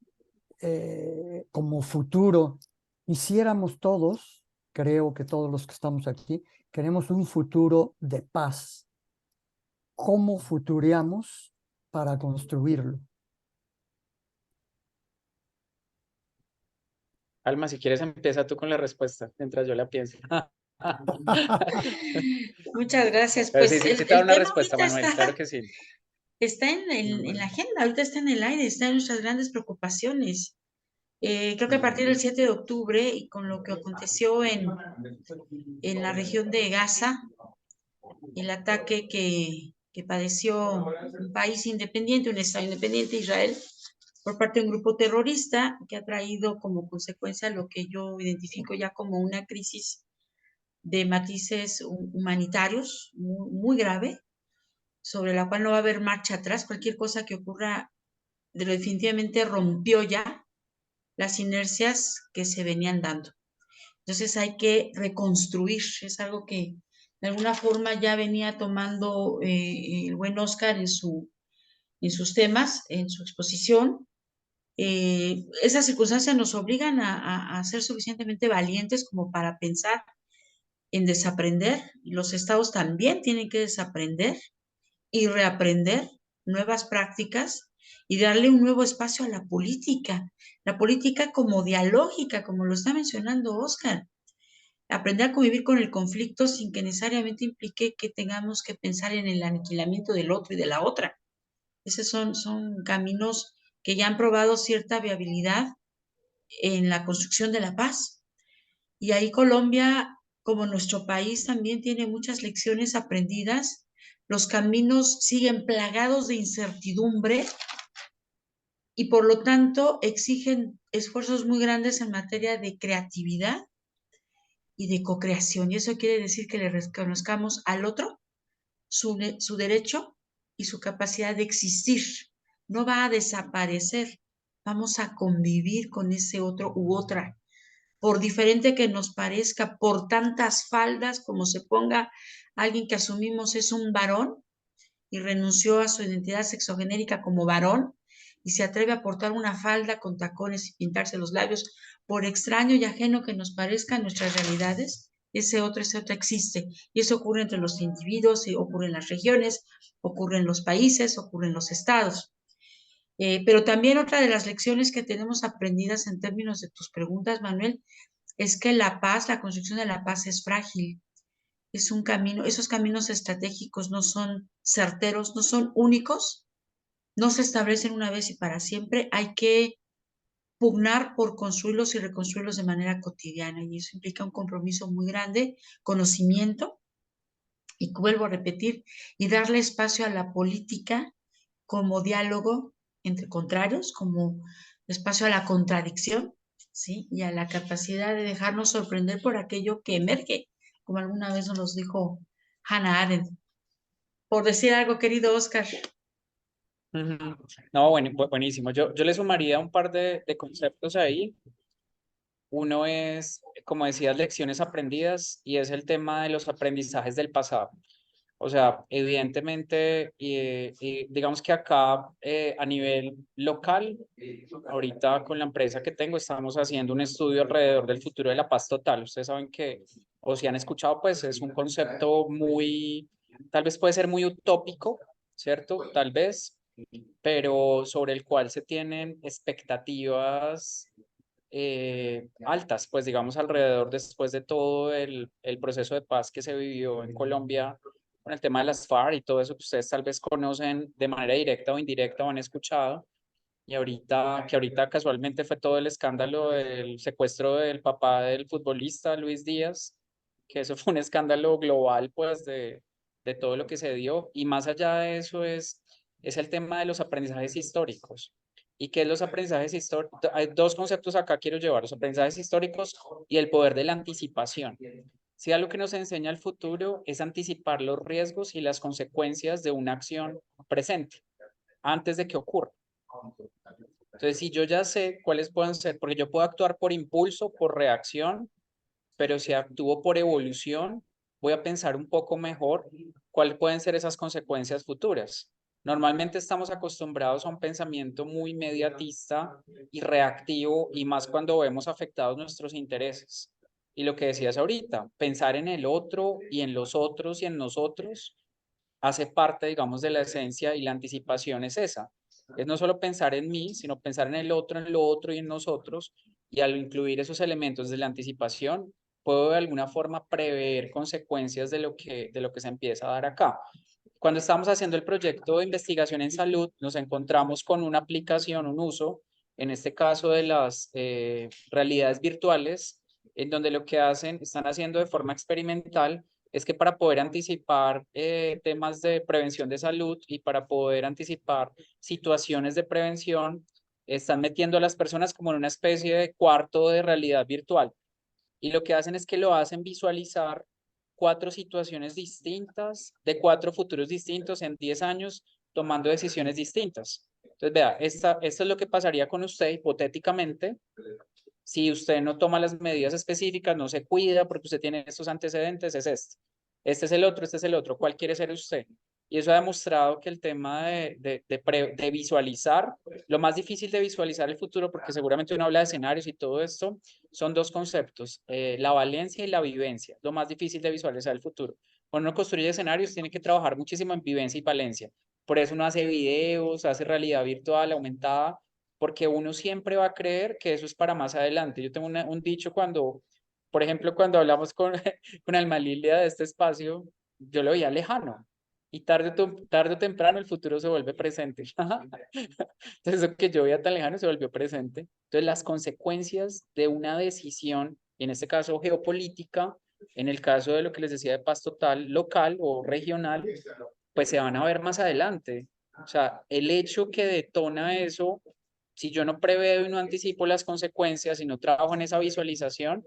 S5: como futuro, quisiéramos todos, creo que todos los que estamos aquí, queremos un futuro de paz, cómo futureamos para construirlo.
S2: Alma, si quieres empieza tú con la respuesta mientras yo la pienso.
S1: Muchas gracias.
S2: Pero
S1: Pues
S2: sí, sí, sí te da
S1: el
S2: una
S1: tema
S2: respuesta,
S1: ahorita
S2: Manuel, claro que sí.
S1: está en la agenda, ahorita está en el aire, está en nuestras grandes preocupaciones. Creo que a partir del 7 de octubre y con lo que aconteció en la región de Gaza, el ataque que padeció un país independiente, un Estado independiente, Israel, por parte de un grupo terrorista que ha traído como consecuencia lo que yo identifico ya como una crisis de matices humanitarios muy, muy grave, sobre la cual no va a haber marcha atrás. Cualquier cosa que ocurra definitivamente rompió ya las inercias que se venían dando. Entonces hay que reconstruir, es algo que de alguna forma ya venía tomando el buen Oscar en sus temas, en su exposición. Esas circunstancias nos obligan a ser suficientemente valientes como para pensar en desaprender. Los estados también tienen que desaprender y reaprender nuevas prácticas y darle un nuevo espacio a la política como dialógica, como lo está mencionando Oscar. Aprender a convivir con el conflicto sin que necesariamente implique que tengamos que pensar en el aniquilamiento del otro y de la otra. Esos son caminos que ya han probado cierta viabilidad en la construcción de la paz. Y ahí Colombia, como nuestro país, también tiene muchas lecciones aprendidas. Los caminos siguen plagados de incertidumbre y por lo tanto exigen esfuerzos muy grandes en materia de creatividad y de co-creación. Y eso quiere decir que le reconozcamos al otro su derecho y su capacidad de existir. No va a desaparecer, vamos a convivir con ese otro u otra. Por diferente que nos parezca, por tantas faldas como se ponga alguien que asumimos es un varón y renunció a su identidad sexogenérica como varón y se atreve a portar una falda con tacones y pintarse los labios, por extraño y ajeno que nos parezcan nuestras realidades, ese otro existe. Y eso ocurre entre los individuos, ocurre en las regiones, ocurre en los países, ocurre en los estados. Pero también otra de las lecciones que tenemos aprendidas en términos de tus preguntas, Manuel, es que la paz, la construcción de la paz es frágil, es un camino, esos caminos estratégicos no son certeros, no son únicos, no se establecen una vez y para siempre, hay que pugnar por construirlos y reconstruirlos de manera cotidiana y eso implica un compromiso muy grande, conocimiento, y vuelvo a repetir, y darle espacio a la política como diálogo entre contrarios, como espacio a la contradicción, ¿sí? Y a la capacidad de dejarnos sorprender por aquello que emerge, como alguna vez nos dijo Hannah Arendt. Por decir algo, querido Oscar.
S2: No, bueno, buenísimo. Yo le sumaría un par de conceptos ahí. Uno es, como decías, lecciones aprendidas y es el tema de los aprendizajes del pasado. O sea, evidentemente, y digamos que acá a nivel local, ahorita con la empresa que tengo, estamos haciendo un estudio alrededor del futuro de la paz total. Ustedes saben que, o si han escuchado, pues es un concepto muy, tal vez puede ser muy utópico, ¿cierto? Tal vez, pero sobre el cual se tienen expectativas altas, pues digamos alrededor después de todo el proceso de paz que se vivió en Colombia con el tema de las FARC y todo eso que ustedes tal vez conocen de manera directa o indirecta o han escuchado. Y ahorita, que ahorita casualmente fue todo el escándalo del secuestro del papá del futbolista Luis Díaz, que eso fue un escándalo global, pues, de todo lo que se dio. Y más allá de eso es el tema de los aprendizajes históricos. ¿Y qué es los aprendizajes históricos? Hay dos conceptos acá quiero llevar, los aprendizajes históricos y el poder de la anticipación. Si algo que nos enseña el futuro es anticipar los riesgos y las consecuencias de una acción presente antes de que ocurra. Entonces, si yo ya sé cuáles pueden ser, porque yo puedo actuar por impulso, por reacción, pero si actúo por evolución, voy a pensar un poco mejor cuáles pueden ser esas consecuencias futuras. Normalmente estamos acostumbrados a un pensamiento muy inmediatista y reactivo, y más cuando vemos afectados nuestros intereses. Y lo que decías ahorita, pensar en el otro y en los otros y en nosotros, hace parte, digamos, de la esencia, y la anticipación es esa. Es no solo pensar en mí, sino pensar en el otro, en lo otro y en nosotros, y al incluir esos elementos de la anticipación, puedo de alguna forma prever consecuencias de lo que se empieza a dar acá. Cuando estamos haciendo el proyecto de investigación en salud, nos encontramos con una aplicación, un uso, en este caso de las realidades virtuales, en donde lo que están haciendo de forma experimental es que para poder anticipar temas de prevención de salud y para poder anticipar situaciones de prevención, están metiendo a las personas como en una especie de cuarto de realidad virtual. Y lo que hacen es que lo hacen visualizar 4 situaciones distintas de 4 futuros distintos en 10 años, tomando decisiones distintas. Entonces, vea, esto es lo que pasaría con usted hipotéticamente si usted no toma las medidas específicas, no se cuida porque usted tiene estos antecedentes, es este. Este es el otro, este es el otro. ¿Cuál quiere ser usted? Y eso ha demostrado que el tema de visualizar, lo más difícil de visualizar el futuro, porque seguramente uno habla de escenarios y todo esto, son 2 conceptos, la valencia y la vivencia. Lo más difícil de visualizar el futuro. Cuando uno construye escenarios, tiene que trabajar muchísimo en vivencia y valencia. Por eso uno hace videos, hace realidad virtual aumentada, porque uno siempre va a creer que eso es para más adelante. Yo tengo un dicho cuando, por ejemplo, cuando hablamos con Alma Lilia de este espacio, yo lo veía lejano y tarde o temprano el futuro se vuelve presente. Entonces, eso que yo veía tan lejano se volvió presente. Entonces, las consecuencias de una decisión, y en este caso geopolítica, en el caso de lo que les decía de paz total, local o regional, pues se van a ver más adelante. O sea, el hecho que detona eso, si yo no preveo y no anticipo las consecuencias y no trabajo en esa visualización,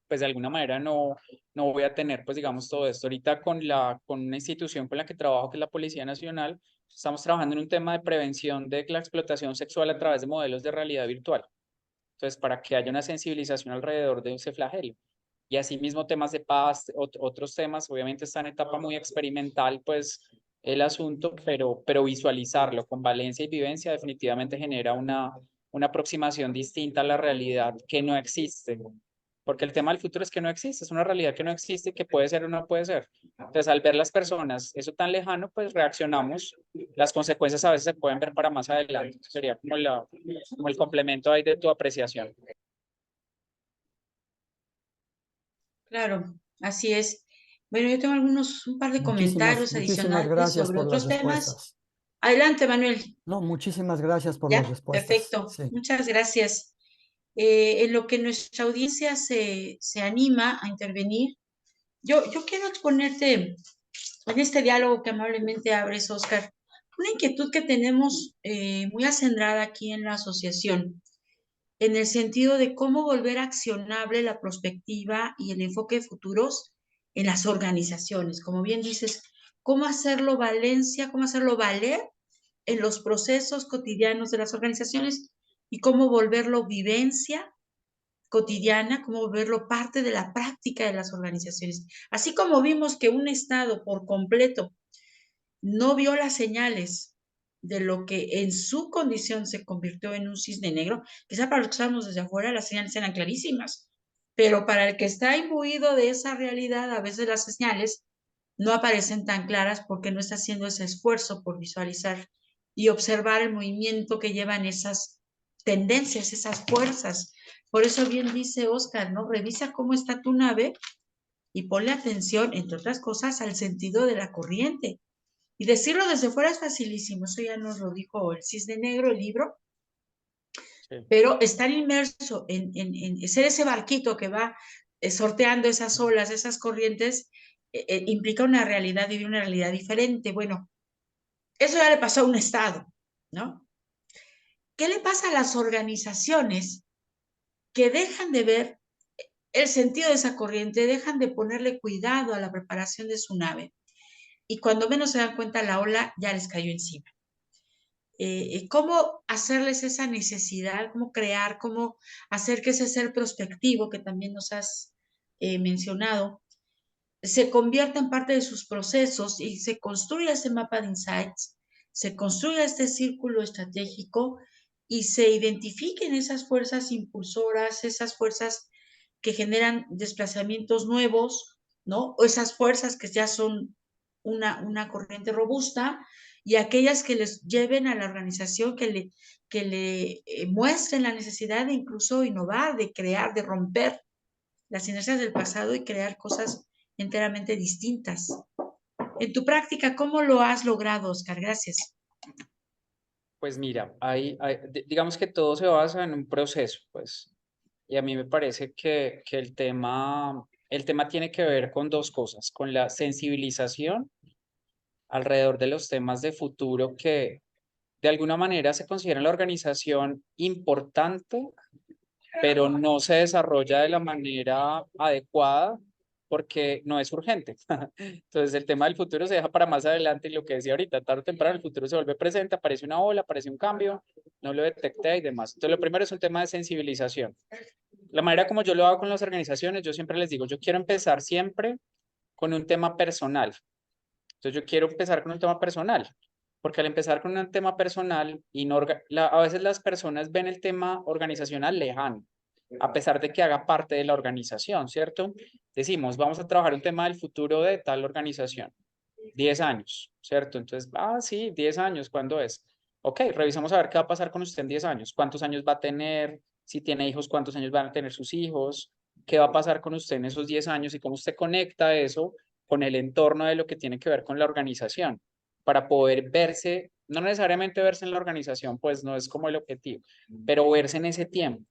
S2: pues de alguna manera no voy a tener, pues digamos, todo esto. Ahorita con una institución con la que trabajo, que es la Policía Nacional, estamos trabajando en un tema de prevención de la explotación sexual a través de modelos de realidad virtual. Entonces, para que haya una sensibilización alrededor de ese flagelo. Y asimismo temas de paz, otros temas, obviamente está en etapa muy experimental, pues el asunto, pero visualizarlo con valencia y vivencia definitivamente genera una aproximación distinta a la realidad que no existe. Porque el tema del futuro es que no existe, es una realidad que no existe y que puede ser o no puede ser. Entonces, al ver las personas eso tan lejano, pues reaccionamos. Las consecuencias a veces se pueden ver para más adelante. Sería como el complemento ahí de tu apreciación.
S1: Claro, así es. Bueno, yo tengo un par de comentarios
S5: Muchísimas
S1: adicionales
S5: gracias
S1: sobre
S5: por las
S1: otros temas.
S5: respuestas.
S1: Adelante, Manuel.
S5: No, muchísimas gracias por las
S1: Ya,
S5: respuestas.
S1: perfecto.
S5: Sí.
S1: Muchas gracias. En lo que nuestra audiencia se anima a intervenir, yo quiero exponerte en este diálogo que amablemente abres, Oscar, una inquietud que tenemos muy acendrada aquí en la asociación, en el sentido de cómo volver accionable la perspectiva y el enfoque de futuros en las organizaciones. Como bien dices, cómo hacerlo valencia, cómo hacerlo valer en los procesos cotidianos de las organizaciones y cómo volverlo vivencia cotidiana, cómo volverlo parte de la práctica de las organizaciones. Así como vimos que un Estado por completo no vio las señales de lo que en su condición se convirtió en un cisne negro, quizá para los que estamos desde afuera las señales eran clarísimas, pero para el que está imbuido de esa realidad, a veces las señales no aparecen tan claras porque no está haciendo ese esfuerzo por visualizar y observar el movimiento que llevan esas tendencias, esas fuerzas. Por eso bien dice Oscar, ¿no? Revisa cómo está tu nave y ponle atención, entre otras cosas, al sentido de la corriente. Y decirlo desde fuera es facilísimo, eso ya nos lo dijo el Cisne Negro, el libro,
S2: Sí.
S1: pero estar inmerso en ser ese barquito que va sorteando esas olas, esas corrientes, implica una realidad, vivir una realidad diferente. Bueno, eso ya le pasó a un Estado, ¿no? ¿Qué le pasa a las organizaciones que dejan de ver el sentido de esa corriente, dejan de ponerle cuidado a la preparación de su nave? Y cuando menos se dan cuenta, la ola ya les cayó encima. Cómo hacerles esa necesidad, cómo crear, cómo hacer que ese ser prospectivo que también nos has mencionado se convierta en parte de sus procesos y se construya ese mapa de insights, se construya este círculo estratégico y se identifiquen esas fuerzas impulsoras, esas fuerzas que generan desplazamientos nuevos, ¿no? O esas fuerzas que ya son una corriente robusta, y aquellas que les lleven a la organización, que le muestren la necesidad de incluso innovar, de crear, de romper las inercias del pasado y crear cosas enteramente distintas. En tu práctica, ¿cómo lo has logrado, Oscar? Gracias.
S2: Pues mira, digamos que todo se basa en un proceso, pues, y a mí me parece que el tema tiene que ver con dos cosas, con la sensibilización alrededor de los temas de futuro que de alguna manera se considera en la organización importante, pero no se desarrolla de la manera adecuada porque no es urgente. Entonces el tema del futuro se deja para más adelante y lo que decía ahorita, tarde o temprano el futuro se vuelve presente, aparece una ola, aparece un cambio, no lo detecté y demás. Entonces lo primero es un tema de sensibilización. La manera como yo lo hago con las organizaciones, yo siempre les digo, yo quiero empezar siempre con un tema personal. Entonces yo quiero empezar con un tema personal, porque al empezar con un tema personal, a veces las personas ven el tema organizacional lejano, a pesar de que haga parte de la organización, ¿cierto? Decimos, vamos a trabajar un tema del futuro de tal organización, 10 años, ¿cierto? Entonces, sí, 10 años, ¿cuándo es? Ok, revisamos a ver qué va a pasar con usted en 10 años, cuántos años va a tener, si tiene hijos, cuántos años van a tener sus hijos, qué va a pasar con usted en esos 10 años y cómo usted conecta eso con el entorno de lo que tiene que ver con la organización, para poder verse, no necesariamente verse en la organización, pues no es como el objetivo, pero verse en ese tiempo.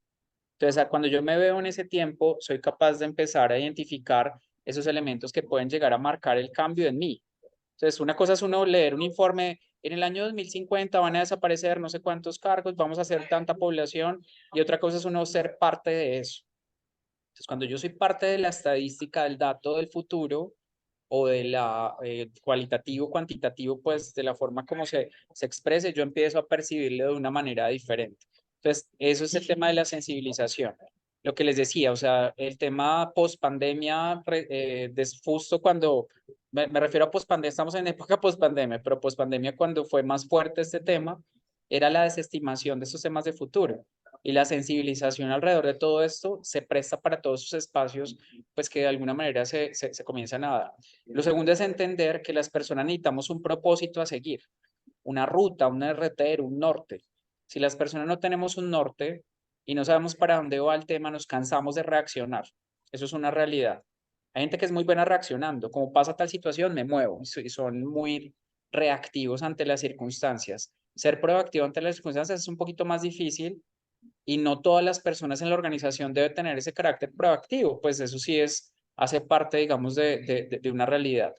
S2: Entonces, cuando yo me veo en ese tiempo, soy capaz de empezar a identificar esos elementos que pueden llegar a marcar el cambio en mí. Entonces, una cosa es uno leer un informe, en el año 2050 van a desaparecer no sé cuántos cargos, vamos a hacer tanta población, y otra cosa es uno ser parte de eso. Entonces, cuando yo soy parte de la estadística del dato del futuro o de la cualitativo, cuantitativo, pues de la forma como se exprese, yo empiezo a percibirlo de una manera diferente. Entonces, eso es el tema de la sensibilización. Lo que les decía, o sea, el tema post-pandemia, justo cuando, me refiero a post-pandemia, estamos en época post-pandemia, pero post-pandemia cuando fue más fuerte este tema, era la desestimación de esos temas de futuro. Y la sensibilización alrededor de todo esto se presta para todos esos espacios, pues que de alguna manera se comienzan a dar. Lo segundo es entender que las personas necesitamos un propósito a seguir, una ruta, un derrotero, un norte. Si las personas no tenemos un norte y no sabemos para dónde va el tema, nos cansamos de reaccionar. Eso es una realidad. Hay gente que es muy buena reaccionando, como pasa tal situación, me muevo, y son muy reactivos ante las circunstancias. Ser proactivo ante las circunstancias es un poquito más difícil y no todas las personas en la organización deben tener ese carácter proactivo, pues eso sí hace parte, digamos, de una realidad.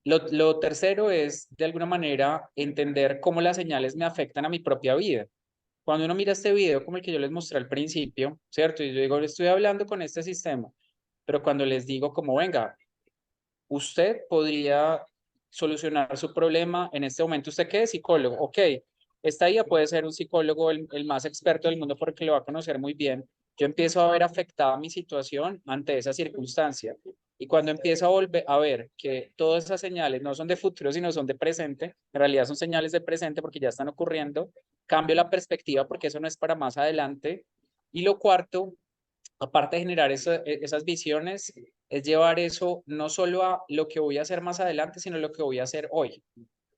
S2: Lo tercero es, de alguna manera, entender cómo las señales me afectan a mi propia vida. Cuando uno mira este video como el que yo les mostré al principio, ¿cierto? Y yo digo, le estoy hablando con este sistema, pero cuando les digo como, venga, usted podría solucionar su problema en este momento. ¿Usted qué es? Psicólogo. Ok, esta IA puede ser un psicólogo el más experto del mundo porque lo va a conocer muy bien. Yo empiezo a ver afectada mi situación ante esa circunstancia. Y cuando empiezo a volver a ver que todas esas señales no son de futuro, sino son de presente, en realidad son señales de presente porque ya están ocurriendo, cambio la perspectiva porque eso no es para más adelante. Y lo cuarto, aparte de generar esas visiones, es llevar eso no solo a lo que voy a hacer más adelante, sino lo que voy a hacer hoy.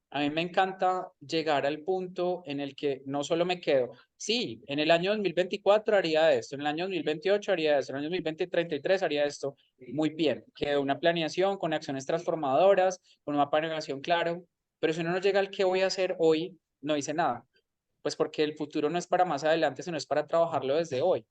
S2: A mí me encanta llegar al punto en el que no solo me quedo, sí, en el año 2024 haría esto, en el año 2028 haría esto, en el año 2033 haría esto. Muy bien, quedó una planeación con acciones transformadoras, con una planeación claro, pero si uno no llega al que voy a hacer hoy, no hice nada. Pues porque el futuro no es para más adelante, sino es para trabajarlo desde hoy.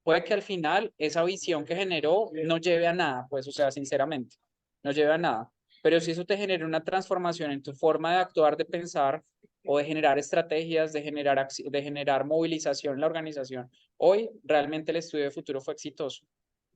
S2: Puede que al final esa visión que generó no lleve a nada, pues, o sea, sinceramente, no lleve a nada. Pero si eso te genera una transformación en tu forma de actuar, de pensar o de generar estrategias, de generar movilización en la organización, hoy realmente el estudio de futuro fue exitoso.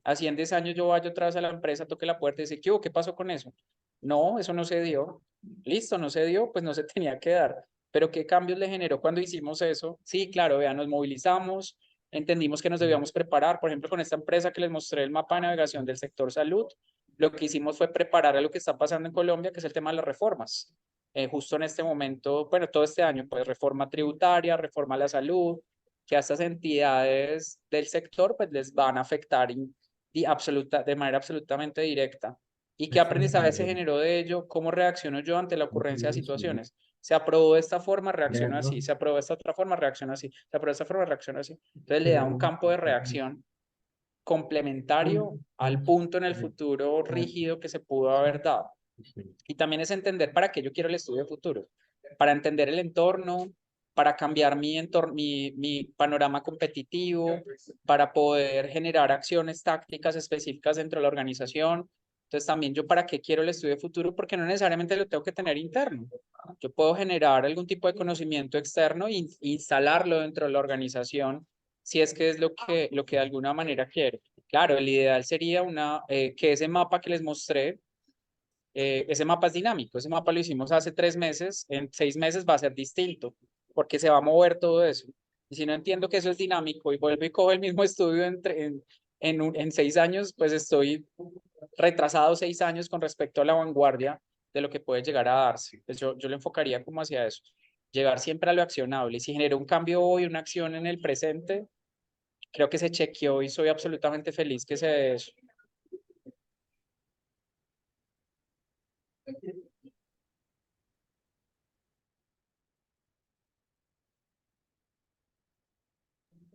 S2: Así en 10 años yo vaya otra vez a la empresa, toque la puerta y dice, ¿qué hubo? ¿Qué pasó con eso? No, eso no se dio. Listo, no se dio, pues no se tenía que dar. Pero ¿qué cambios le generó cuando hicimos eso? Sí, claro, vean, nos movilizamos, entendimos que nos debíamos preparar. Por ejemplo, con esta empresa que les mostré el mapa de navegación del sector salud, lo que hicimos fue preparar a lo que está pasando en Colombia, que es el tema de las reformas. Justo en este momento, bueno, todo este año, pues reforma tributaria, reforma a la salud, que a estas entidades del sector pues les van a afectar de manera absolutamente directa. ¿Y qué aprendizaje se generó de ello? ¿Cómo reacciono yo ante la ocurrencia de situaciones? Se aprobó de esta forma, reacciona así. Se aprobó de esta otra forma, reacciona así. Se aprobó de esta forma, reacciona así. Entonces le da un campo de reacción complementario al punto en el futuro rígido que se pudo haber dado. Y también es entender para qué yo quiero el estudio de futuro. Para entender el entorno, para cambiar mi entorno, mi panorama competitivo, para poder generar acciones tácticas específicas dentro de la organización. Entonces también yo para qué quiero el estudio de futuro, porque no necesariamente lo tengo que tener interno. Yo puedo generar algún tipo de conocimiento externo e instalarlo dentro de la organización si es que es lo que de alguna manera quiero. Claro, el ideal sería que ese mapa que les mostré, ese mapa es dinámico, ese mapa lo hicimos hace 3 meses, en 6 meses va a ser distinto, porque se va a mover todo eso. Y si no entiendo que eso es dinámico y vuelvo y cojo el mismo estudio en 6 años, pues estoy retrasado 6 años con respecto a la vanguardia de lo que puede llegar a darse. Pues yo lo enfocaría como hacia eso, llegar siempre a lo accionable. Y si genero un cambio hoy, una acción en el presente, creo que se chequeó y soy absolutamente feliz que se dé eso.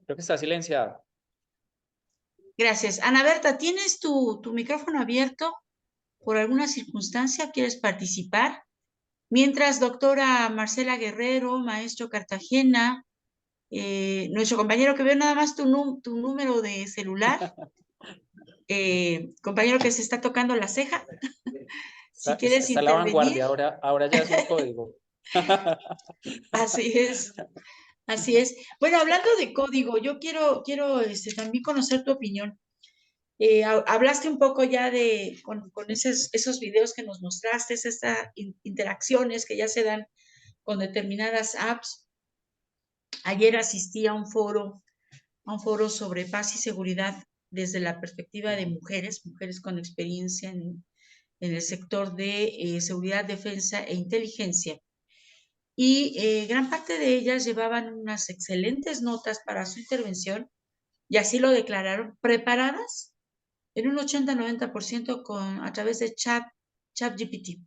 S2: Creo que está silenciado.
S1: Gracias. Ana Berta, ¿tienes tu micrófono abierto por alguna circunstancia? ¿Quieres participar? Mientras, doctora Marcela Guerrero, maestro Cartagena, nuestro compañero que veo nada más tu número de celular, compañero que se está tocando la ceja, si quieres
S2: Está la
S1: intervenir.
S2: vanguardia, ahora ya es un código.
S1: Así es. Así es. Bueno, hablando de código, yo quiero también conocer tu opinión. Hablaste un poco ya con esos videos que nos mostraste, estas interacciones que ya se dan con determinadas apps. Ayer asistí a un foro sobre paz y seguridad desde la perspectiva de mujeres con experiencia en el sector de seguridad, defensa e inteligencia. Y gran parte de ellas llevaban unas excelentes notas para su intervención, y así lo declararon, preparadas en un 80-90% a través de ChatGPT.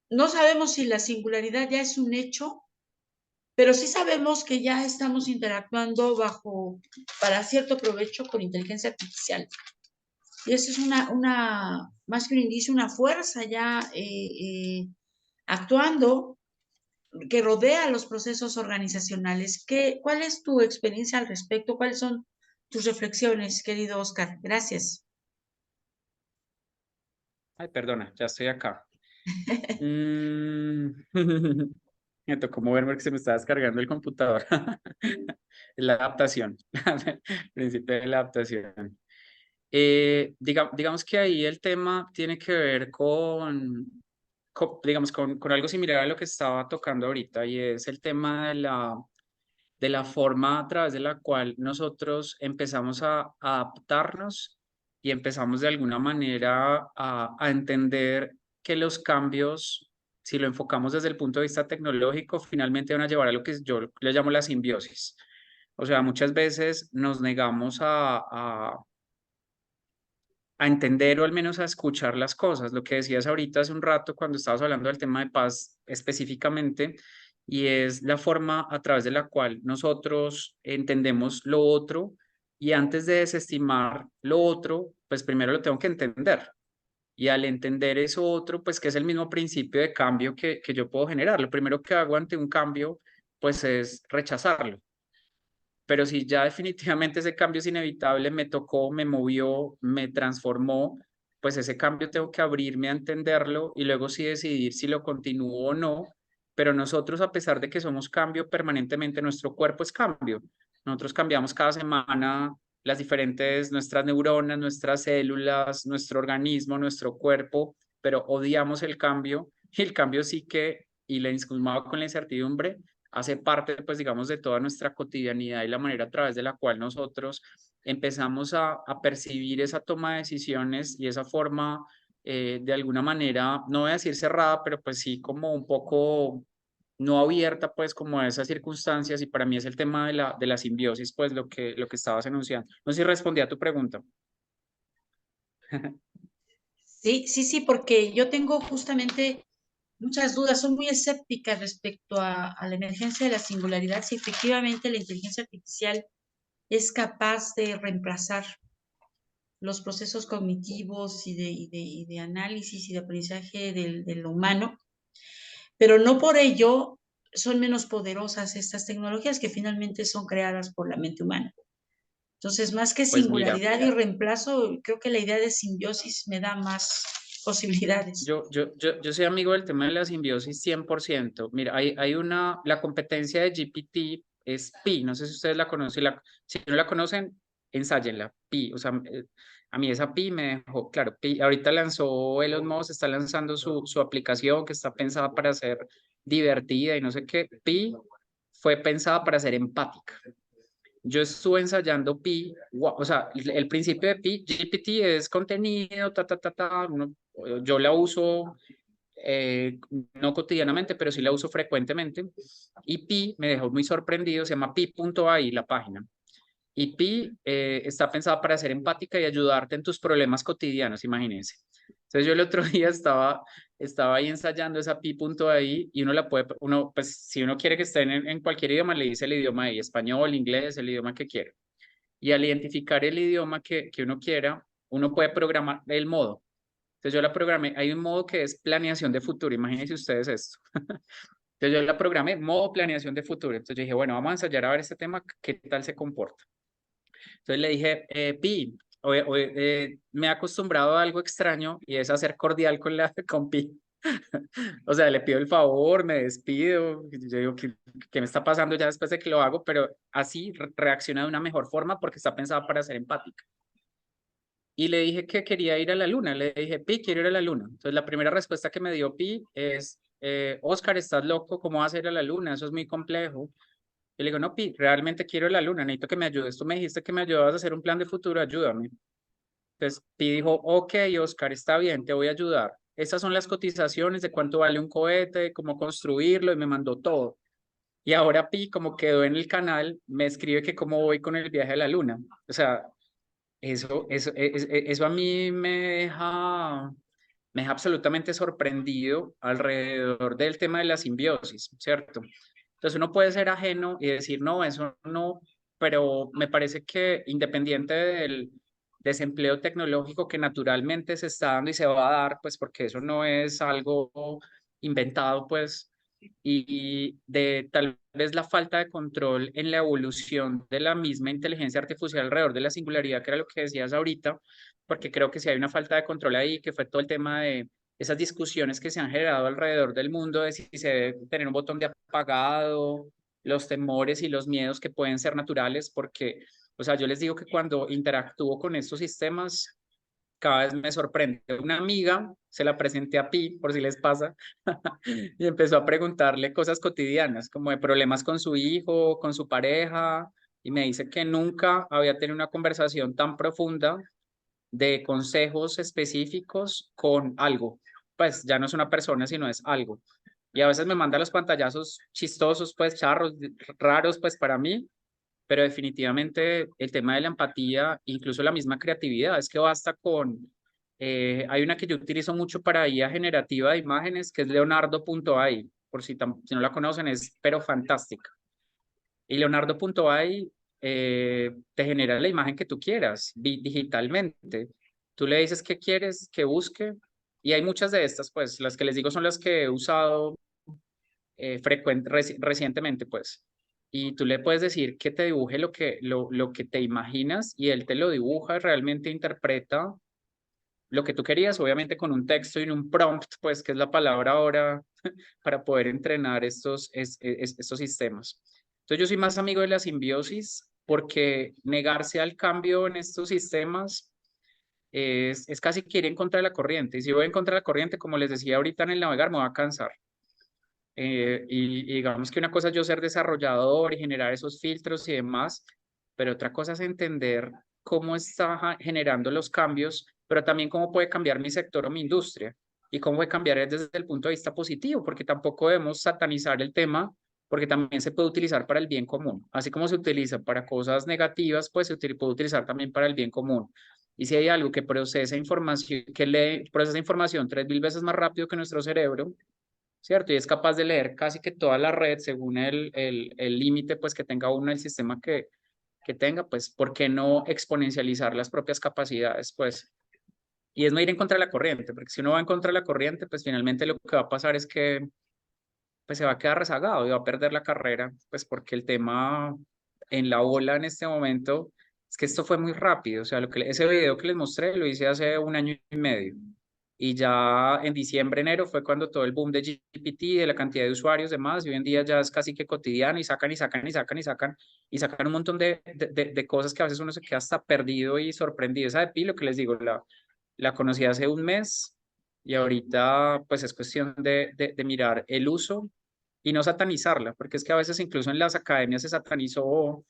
S1: No sabemos si la singularidad ya es un hecho, pero sí sabemos que ya estamos interactuando para cierto provecho con inteligencia artificial. Y eso es más que un indicio, una fuerza ya actuando que rodea los procesos organizacionales. ¿Cuál es tu experiencia al respecto? ¿Cuáles son tus reflexiones, querido Oscar? Gracias.
S2: Ay, perdona, ya estoy acá. Me tocó moverme porque se me estaba descargando el computador. La adaptación, el principio de la adaptación. Digamos que ahí el tema tiene que ver digamos, con algo similar a lo que estaba tocando ahorita, y es el tema de la forma a través de la cual nosotros empezamos a adaptarnos y empezamos de alguna manera a entender que los cambios, si lo enfocamos desde el punto de vista tecnológico, finalmente van a llevar a lo que yo le llamo la simbiosis. O sea, muchas veces nos negamos a entender o al menos a escuchar las cosas. Lo que decías ahorita hace un rato cuando estabas hablando del tema de paz específicamente, y es la forma a través de la cual nosotros entendemos lo otro, y antes de desestimar lo otro, pues primero lo tengo que entender. Y al entender eso otro, pues que es el mismo principio de cambio que yo puedo generar. Lo primero que hago ante un cambio, pues es rechazarlo. Pero si ya definitivamente ese cambio es inevitable, me tocó, me movió, me transformó, pues ese cambio tengo que abrirme a entenderlo y luego sí decidir si lo continúo o no. Pero nosotros, a pesar de que somos cambio permanentemente, nuestro cuerpo es cambio. Nosotros cambiamos cada semana nuestras neuronas, nuestras células, nuestro organismo, nuestro cuerpo, pero odiamos el cambio, y el cambio sí que, y la insumado con la incertidumbre, hace parte, pues, digamos, de toda nuestra cotidianidad y la manera a través de la cual nosotros empezamos a percibir esa toma de decisiones y esa forma, de alguna manera, no voy a decir cerrada, pero pues sí como un poco no abierta, pues, como a esas circunstancias, y para mí es el tema de la simbiosis, pues, lo que estabas enunciando. No sé si respondí a tu pregunta.
S1: Sí, porque yo tengo justamente muchas dudas, son muy escépticas respecto a la emergencia de la singularidad, si efectivamente la inteligencia artificial es capaz de reemplazar los procesos cognitivos y de análisis y de aprendizaje de lo humano, pero no por ello son menos poderosas estas tecnologías que finalmente son creadas por la mente humana. Entonces, más que
S2: Pues mira,
S1: singularidad y reemplazo, creo que la idea de simbiosis me da más posibilidades.
S2: yo soy amigo del tema de la simbiosis 100%. Mira, la competencia de GPT es Pi, no sé si ustedes la conocen, si no la conocen, ensáyenla, Pi, o sea, a mí esa Pi me dejó, claro, Pi, ahorita lanzó Elon Musk, está lanzando su aplicación que está pensada para ser divertida y no sé qué, Pi fue pensada para ser empática. Yo estuve ensayando Pi, o sea, el principio de Pi, GPT es contenido, yo la uso no cotidianamente, pero sí la uso frecuentemente. Y Pi me dejó muy sorprendido, se llama pi.ai la página. Y Pi está pensada para ser empática y ayudarte en tus problemas cotidianos, imagínense. Entonces yo el otro día estaba ahí ensayando esa pi.ai y pues si uno quiere que esté en cualquier idioma, le dice el idioma ahí, español, inglés, el idioma que quiera. Y al identificar el idioma que uno quiera, uno puede programar el modo. Entonces yo la programé, hay un modo que es planeación de futuro, imagínense ustedes esto. Entonces yo la programé, modo planeación de futuro. Entonces yo dije, bueno, vamos a ensayar a ver este tema, qué tal se comporta. Entonces le dije, Pi, me he acostumbrado a algo extraño y es a ser cordial con Pi. O sea, le pido el favor, me despido, yo digo, ¿qué me está pasando ya después de que lo hago? Pero así reacciona de una mejor forma porque está pensada para ser empática. Y le dije que quería ir a la luna, le dije, Pi, quiero ir a la luna. Entonces la primera respuesta que me dio Pi es, Oscar, ¿estás loco? ¿Cómo vas a ir a la luna? Eso es muy complejo. Y le digo, no, Pi, realmente quiero ir a la luna, necesito que me ayudes. Tú me dijiste que me ayudabas a hacer un plan de futuro, ayúdame. Entonces Pi dijo, ok, Oscar, está bien, te voy a ayudar. Estas son las cotizaciones de cuánto vale un cohete, cómo construirlo, y me mandó todo. Y ahora Pi, como quedó en el canal, me escribe que cómo voy con el viaje a la luna. O sea, eso a mí me deja absolutamente sorprendido alrededor del tema de la simbiosis, ¿cierto? Entonces uno puede ser ajeno y decir, no, eso no, pero me parece que independiente del desempleo tecnológico que naturalmente se está dando y se va a dar, pues porque eso no es algo inventado, pues, y de tal vez la falta de control en la evolución de la misma inteligencia artificial alrededor de la singularidad, que era lo que decías ahorita, porque creo que si hay una falta de control ahí, que fue todo el tema de esas discusiones que se han generado alrededor del mundo de si se debe tener un botón de apagado, los temores y los miedos que pueden ser naturales, porque, o sea, yo les digo que cuando interactúo con estos sistemas, cada vez me sorprende. Una amiga, se la presenté a Pi, por si les pasa, y empezó a preguntarle cosas cotidianas, como de problemas con su hijo, con su pareja, y me dice que nunca había tenido una conversación tan profunda de consejos específicos con algo. Pues ya no es una persona, sino es algo. Y a veces me manda los pantallazos chistosos, pues charros, raros, pues para mí, pero definitivamente el tema de la empatía, incluso la misma creatividad, es que basta con, hay una que yo utilizo mucho para IA generativa de imágenes, que es leonardo.ai, por si no la conocen, es pero fantástica. Y leonardo.ai te genera la imagen que tú quieras digitalmente. Tú le dices qué quieres que busque y hay muchas de estas, pues las que les digo son las que he usado recientemente, pues. Y tú le puedes decir que te dibuje lo que te imaginas y él te lo dibuja, realmente interpreta lo que tú querías, obviamente con un texto y un prompt, pues, que es la palabra ahora para poder entrenar estos sistemas. Entonces yo soy más amigo de la simbiosis porque negarse al cambio en estos sistemas es casi que ir en contra de la corriente. Y si voy en contra de la corriente, como les decía ahorita en el navegar, me va a cansar. Y digamos que una cosa es yo ser desarrollador y generar esos filtros y demás, pero otra cosa es entender cómo está generando los cambios, pero también cómo puede cambiar mi sector o mi industria y cómo puede cambiar desde el punto de vista positivo, porque tampoco debemos satanizar el tema, porque también se puede utilizar para el bien común. Así como se utiliza para cosas negativas, pues puede utilizar también para el bien común. Y si hay algo que procesa información, procesa información 3000 veces más rápido que nuestro cerebro, ¿cierto? Y es capaz de leer casi que toda la red según el límite pues, que tenga uno el sistema que tenga, pues, ¿por qué no exponencializar las propias capacidades? Pues, y es no ir en contra de la corriente, porque si uno va en contra de la corriente, pues finalmente lo que va a pasar es que pues se va a quedar rezagado y va a perder la carrera, pues porque el tema en la ola en este momento es que esto fue muy rápido, o sea, ese video que les mostré lo hice hace 1 año y medio y ya en diciembre, enero fue cuando todo el boom de GPT, de la cantidad de usuarios, demás, y hoy en día ya es casi que cotidiano y sacan y sacan y sacan y sacan y sacan un montón de cosas que a veces uno se queda hasta perdido y sorprendido. Esa de Pi, lo que les digo, la conocí hace un mes y ahorita pues es cuestión de mirar el uso y no satanizarla, porque es que a veces incluso en las academias se satanizó.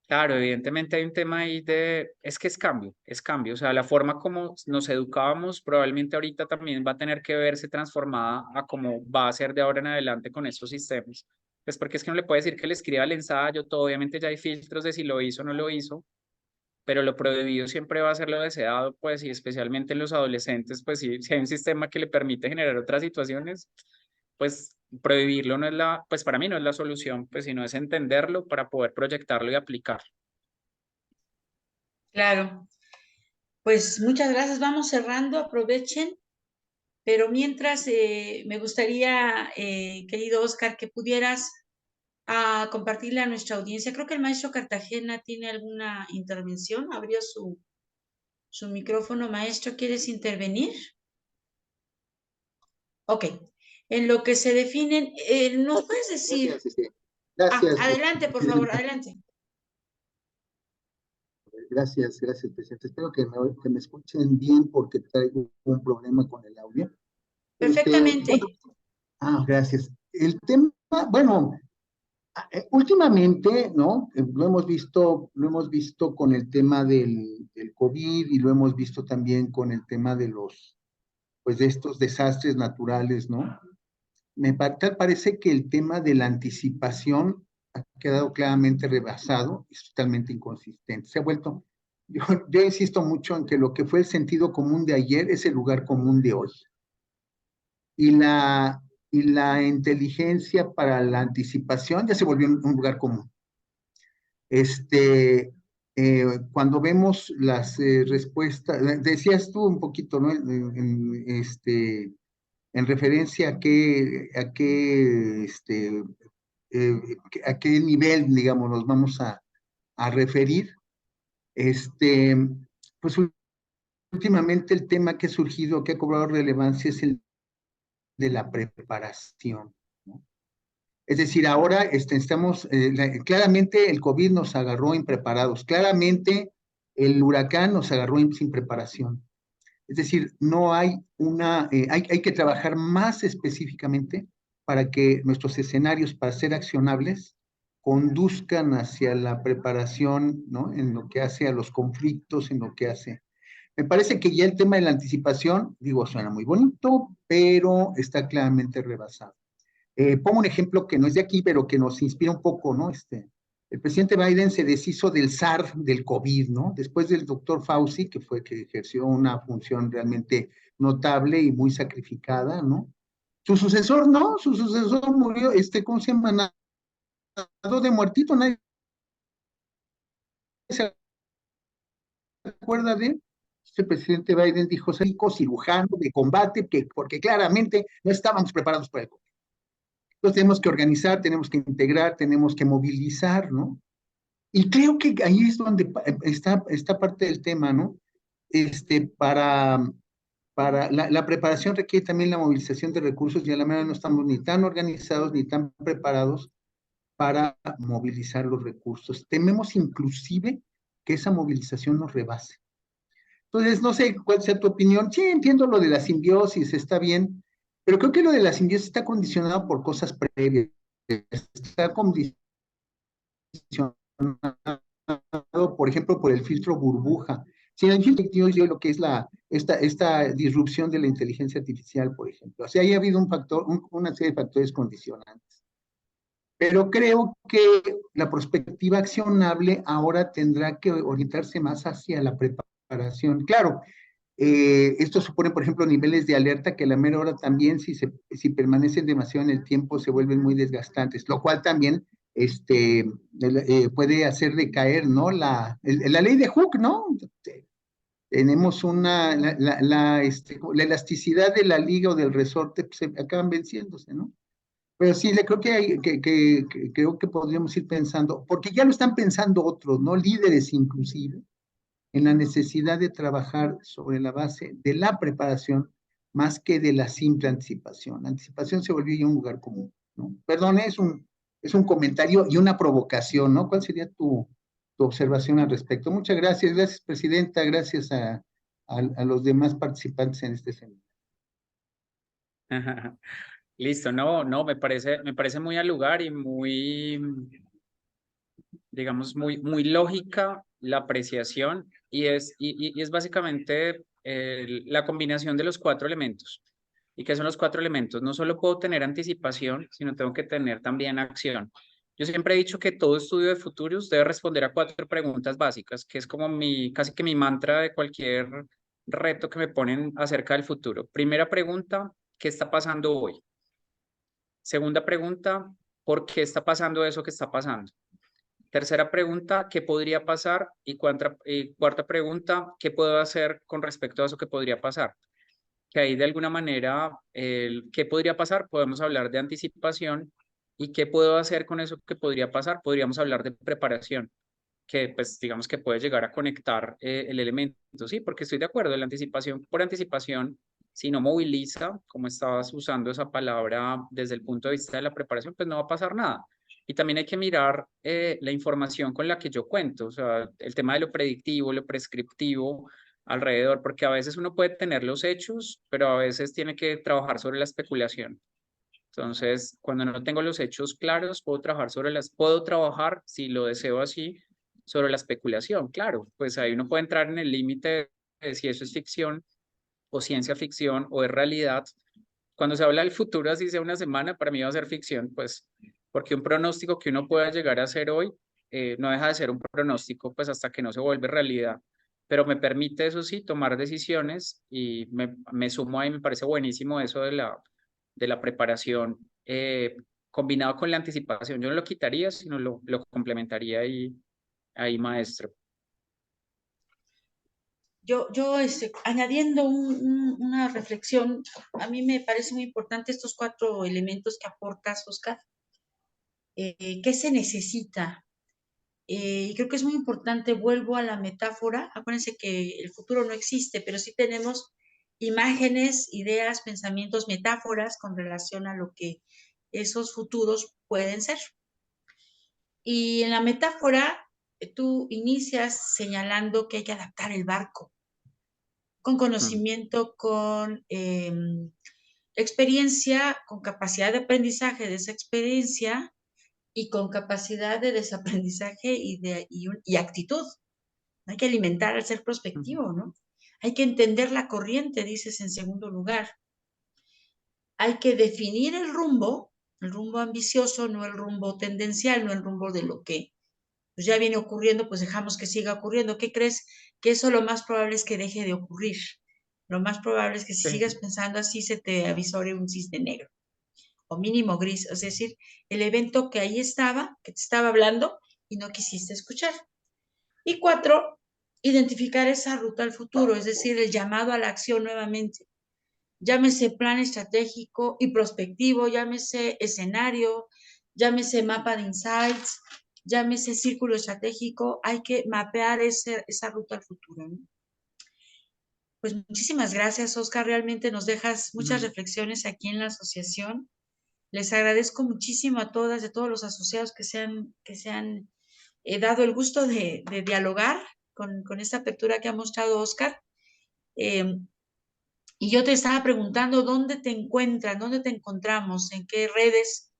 S2: Claro, evidentemente hay un tema ahí es que es cambio, o sea, la forma como nos educábamos probablemente ahorita también va a tener que verse transformada a cómo va a ser de ahora en adelante con estos sistemas. Pues porque es que no le puede decir que le escriba el ensayo, todo, obviamente ya hay filtros de si lo hizo o no lo hizo, pero lo prohibido siempre va a ser lo deseado, pues, y especialmente en los adolescentes, pues, si hay un sistema que le permite generar otras situaciones, pues, prohibirlo no es pues, para mí no es la solución, pues, sino es entenderlo para poder proyectarlo y aplicarlo.
S1: Claro. Pues muchas gracias. Vamos cerrando. Aprovechen. Pero mientras, me gustaría, querido Oscar, que pudieras compartirle a nuestra audiencia. Creo que el maestro Cartagena tiene alguna intervención. Abrió su micrófono. Maestro, ¿quieres intervenir? Ok. En lo que se definen, ¿nos puedes decir?
S7: Gracias,
S1: adelante, por favor, adelante.
S7: Gracias, presidente. Espero que me escuchen bien porque traigo un problema con el audio.
S1: Perfectamente.
S7: Gracias. El tema, bueno, últimamente, ¿no? Lo hemos visto con el tema del COVID y lo hemos visto también con el tema de de estos desastres naturales, ¿no? Tal parece que el tema de la anticipación ha quedado claramente rebasado, es totalmente inconsistente. Se ha vuelto, yo insisto mucho en que lo que fue el sentido común de ayer es el lugar común de hoy. Y la inteligencia para la anticipación ya se volvió un lugar común. Cuando vemos las respuestas, decías tú un poquito, ¿no? En referencia a qué nivel, digamos, nos vamos a referir. Pues últimamente el tema que ha surgido, que ha cobrado relevancia, es el de la preparación, ¿no? Es decir, ahora estamos, claramente el COVID nos agarró impreparados, claramente el huracán nos agarró sin preparación. Es decir, no hay hay que trabajar más específicamente para que nuestros escenarios, para ser accionables, conduzcan hacia la preparación, ¿no? En lo que hace a los conflictos, en lo que hace. Me parece que ya el tema de la anticipación, digo, suena muy bonito, pero está claramente rebasado. Pongo un ejemplo que no es de aquí, pero que nos inspira un poco, ¿no? El presidente Biden se deshizo del zar del COVID, ¿no? Después del doctor Fauci, que ejerció una función realmente notable y muy sacrificada, ¿no? Su sucesor, ¿no? Su sucesor murió, ¿cómo se llama? Nadó de muertito, nadie se acuerda de él. El presidente Biden dijo, soy cirujano de combate, porque claramente no estábamos preparados para el COVID. Entonces tenemos que organizar, tenemos que integrar, tenemos que movilizar, ¿no? Y creo que ahí es donde está parte del tema, ¿no? Para la preparación requiere también la movilización de recursos y a la manera no estamos ni tan organizados ni tan preparados para movilizar los recursos. Tememos inclusive que esa movilización nos rebase. Entonces, no sé cuál sea tu opinión. Sí, entiendo lo de la simbiosis, está bien, pero creo que lo de la simbiosis está condicionado por cosas previas. Está condicionado, por ejemplo, por el filtro burbuja. Si el filtro yo lo que es esta disrupción de la inteligencia artificial, por ejemplo. O sea, ahí ha habido una serie de factores condicionantes. Pero creo que la perspectiva accionable ahora tendrá que orientarse más hacia la preparación preparación. Claro, esto supone, por ejemplo, niveles de alerta que a la mera hora también, si permanecen demasiado en el tiempo, se vuelven muy desgastantes, lo cual también puede hacer decaer, ¿no? La ley de Hooke, ¿no? Tenemos la elasticidad de la liga o del resorte, pues, se acaban venciéndose, ¿no? Pero sí, creo creo que podríamos ir pensando, porque ya lo están pensando otros, ¿no? Líderes inclusive, en la necesidad de trabajar sobre la base de la preparación más que de la simple anticipación. La anticipación se volvió ya un lugar común, ¿no? Perdón, es un comentario y una provocación, ¿no? ¿Cuál sería tu observación al respecto? Muchas gracias, Presidenta, gracias a los demás participantes en este seminario.
S2: Listo, no, me parece muy al lugar y muy, digamos, muy lógica la apreciación y es básicamente la combinación de los 4 elementos. ¿Y qué son los 4 elementos? No solo puedo tener anticipación, sino tengo que tener también acción. Yo siempre he dicho que todo estudio de futuros debe responder a 4 preguntas básicas, que es como casi que mi mantra de cualquier reto que me ponen acerca del futuro. Primera pregunta, ¿qué está pasando hoy? Segunda pregunta, ¿por qué está pasando eso que está pasando? Tercera pregunta, ¿qué podría pasar? Y cuarta pregunta, ¿qué puedo hacer con respecto a eso que podría pasar? Que ahí de alguna manera, ¿qué podría pasar? Podemos hablar de anticipación. ¿Y qué puedo hacer con eso que podría pasar? Podríamos hablar de preparación, que pues digamos que puede llegar a conectar el elemento, ¿sí? Porque estoy de acuerdo, la anticipación por anticipación, si no moviliza, como estabas usando esa palabra desde el punto de vista de la preparación, pues no va a pasar nada. Y también hay que mirar la información con la que yo cuento, o sea, el tema de lo predictivo, lo prescriptivo alrededor, porque a veces uno puede tener los hechos, pero a veces tiene que trabajar sobre la especulación. Entonces, cuando no tengo los hechos claros, puedo trabajar, si lo deseo así, sobre la especulación. Claro, pues ahí uno puede entrar en el límite de si eso es ficción o ciencia ficción o es realidad. Cuando se habla del futuro, así sea una semana, para mí va a ser ficción, pues, porque un pronóstico que uno pueda llegar a hacer hoy no deja de ser un pronóstico, pues, hasta que no se vuelve realidad. Pero me permite, eso sí, tomar decisiones y me sumo ahí, me parece buenísimo eso de la preparación combinado con la anticipación. Yo no lo quitaría, sino lo complementaría ahí, maestro.
S1: Yo añadiendo una reflexión, a mí me parece muy importante estos 4 elementos que aportas, Oscar. ¿Qué se necesita? Y creo que es muy importante, vuelvo a la metáfora, acuérdense que el futuro no existe, pero sí tenemos imágenes, ideas, pensamientos, metáforas con relación a lo que esos futuros pueden ser. Y en la metáfora, tú inicias señalando que hay que adaptar el barco con conocimiento, con experiencia, con capacidad de aprendizaje de esa experiencia y con capacidad de desaprendizaje y actitud. Hay que alimentar al ser prospectivo, ¿no? Hay que entender la corriente, dices en segundo lugar. Hay que definir el rumbo ambicioso, no el rumbo tendencial, no el rumbo de lo que pues ya viene ocurriendo, pues dejamos que siga ocurriendo. ¿Qué crees? Que eso lo más probable es que deje de ocurrir. Lo más probable es que si sigues pensando así se te avisore un cisne negro o mínimo gris, es decir, el evento que ahí estaba, que te estaba hablando y no quisiste escuchar. Y 4, identificar esa ruta al futuro, es decir, el llamado a la acción nuevamente. Llámese plan estratégico y prospectivo, llámese escenario, llámese mapa de insights, llámese círculo estratégico, hay que mapear esa ruta al futuro, ¿no? Pues muchísimas gracias, Oscar. Realmente nos dejas muchas reflexiones aquí en la asociación. Les agradezco muchísimo a todas, de todos los asociados que se han dado el gusto de dialogar con esta apertura que ha mostrado Oscar. Y yo te estaba preguntando dónde te encuentran, dónde te encontramos, en qué redes,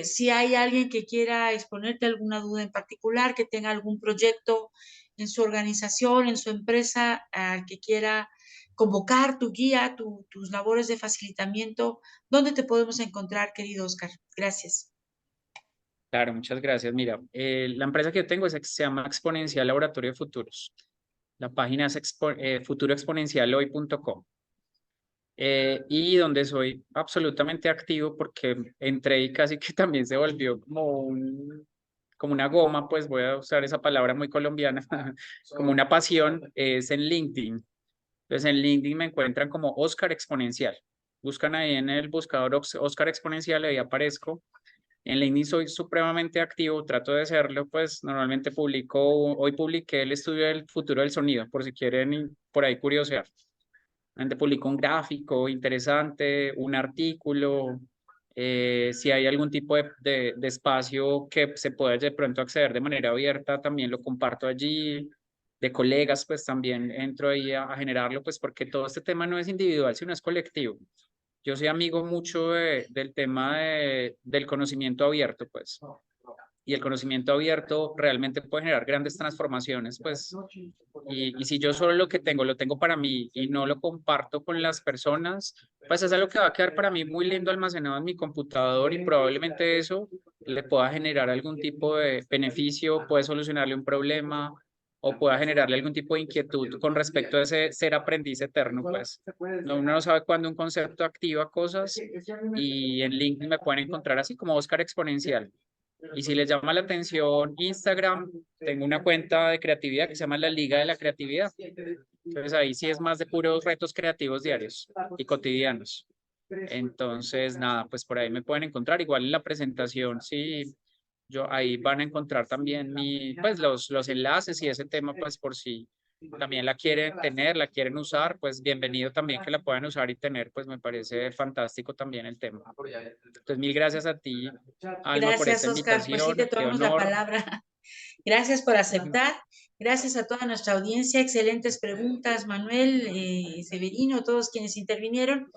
S1: si hay alguien que quiera exponerte alguna duda en particular, que tenga algún proyecto en su organización, en su empresa, que quiera convocar tu guía, tus labores de facilitamiento, ¿dónde te podemos encontrar, querido Oscar? Gracias.
S2: Claro, muchas gracias. Mira, la empresa que yo tengo se llama Exponencial Laboratorio de Futuros. La página es futuroexponencialhoy.com. Y donde soy absolutamente activo porque entré y casi que también se volvió como una goma, pues voy a usar esa palabra muy colombiana, como una pasión, es en LinkedIn. Entonces en LinkedIn me encuentran como Oscar Exponencial. Buscan ahí en el buscador Oscar Exponencial y ahí aparezco. En LinkedIn soy supremamente activo, trato de serlo, pues normalmente hoy publiqué el estudio del futuro del sonido, por si quieren por ahí curiosear. Publico un gráfico interesante, un artículo, si hay algún tipo de espacio que se pueda de pronto acceder de manera abierta, también lo comparto allí, de colegas, pues también entro ahí a generarlo, pues porque todo este tema no es individual, sino es colectivo. Yo soy amigo mucho del tema del conocimiento abierto, pues. Y el conocimiento abierto realmente puede generar grandes transformaciones, pues. Y si yo solo lo que tengo, lo tengo para mí y no lo comparto con las personas, pues es algo que va a quedar para mí muy lindo almacenado en mi computador y probablemente eso le pueda generar algún tipo de beneficio, puede solucionarle un problema o pueda generarle algún tipo de inquietud con respecto a ese ser aprendiz eterno, pues. Uno no sabe cuándo un concepto activa cosas y en LinkedIn me pueden encontrar así como Oscar Exponencial. Y si les llama la atención Instagram, tengo una cuenta de creatividad que se llama La Liga de la Creatividad. Entonces ahí sí es más de puros retos creativos diarios y cotidianos. Entonces, nada, pues por ahí me pueden encontrar. Igual en la presentación, sí, ahí van a encontrar también pues los enlaces y ese tema, pues por si también la quieren tener, la quieren usar, pues bienvenido también que la puedan usar y tener, pues me parece fantástico también el tema. Entonces, mil gracias a ti, Alma, por
S1: Gracias,
S2: esta
S1: Oscar. Pues sí, te
S2: invitación, qué
S1: tomamos la
S2: honor.
S1: palabra. Gracias por aceptar. Gracias a toda nuestra audiencia. Excelentes preguntas, Manuel, Severino, todos quienes intervinieron.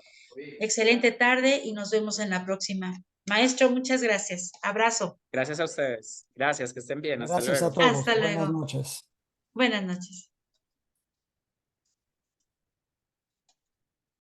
S1: Excelente tarde y nos vemos en la próxima. Maestro, muchas gracias. Abrazo.
S2: Gracias a ustedes. Gracias, que estén bien. Hasta
S5: Gracias a
S2: luego.
S5: todos.
S1: Hasta
S5: Buenas
S1: luego.
S5: noches.
S1: Buenas noches.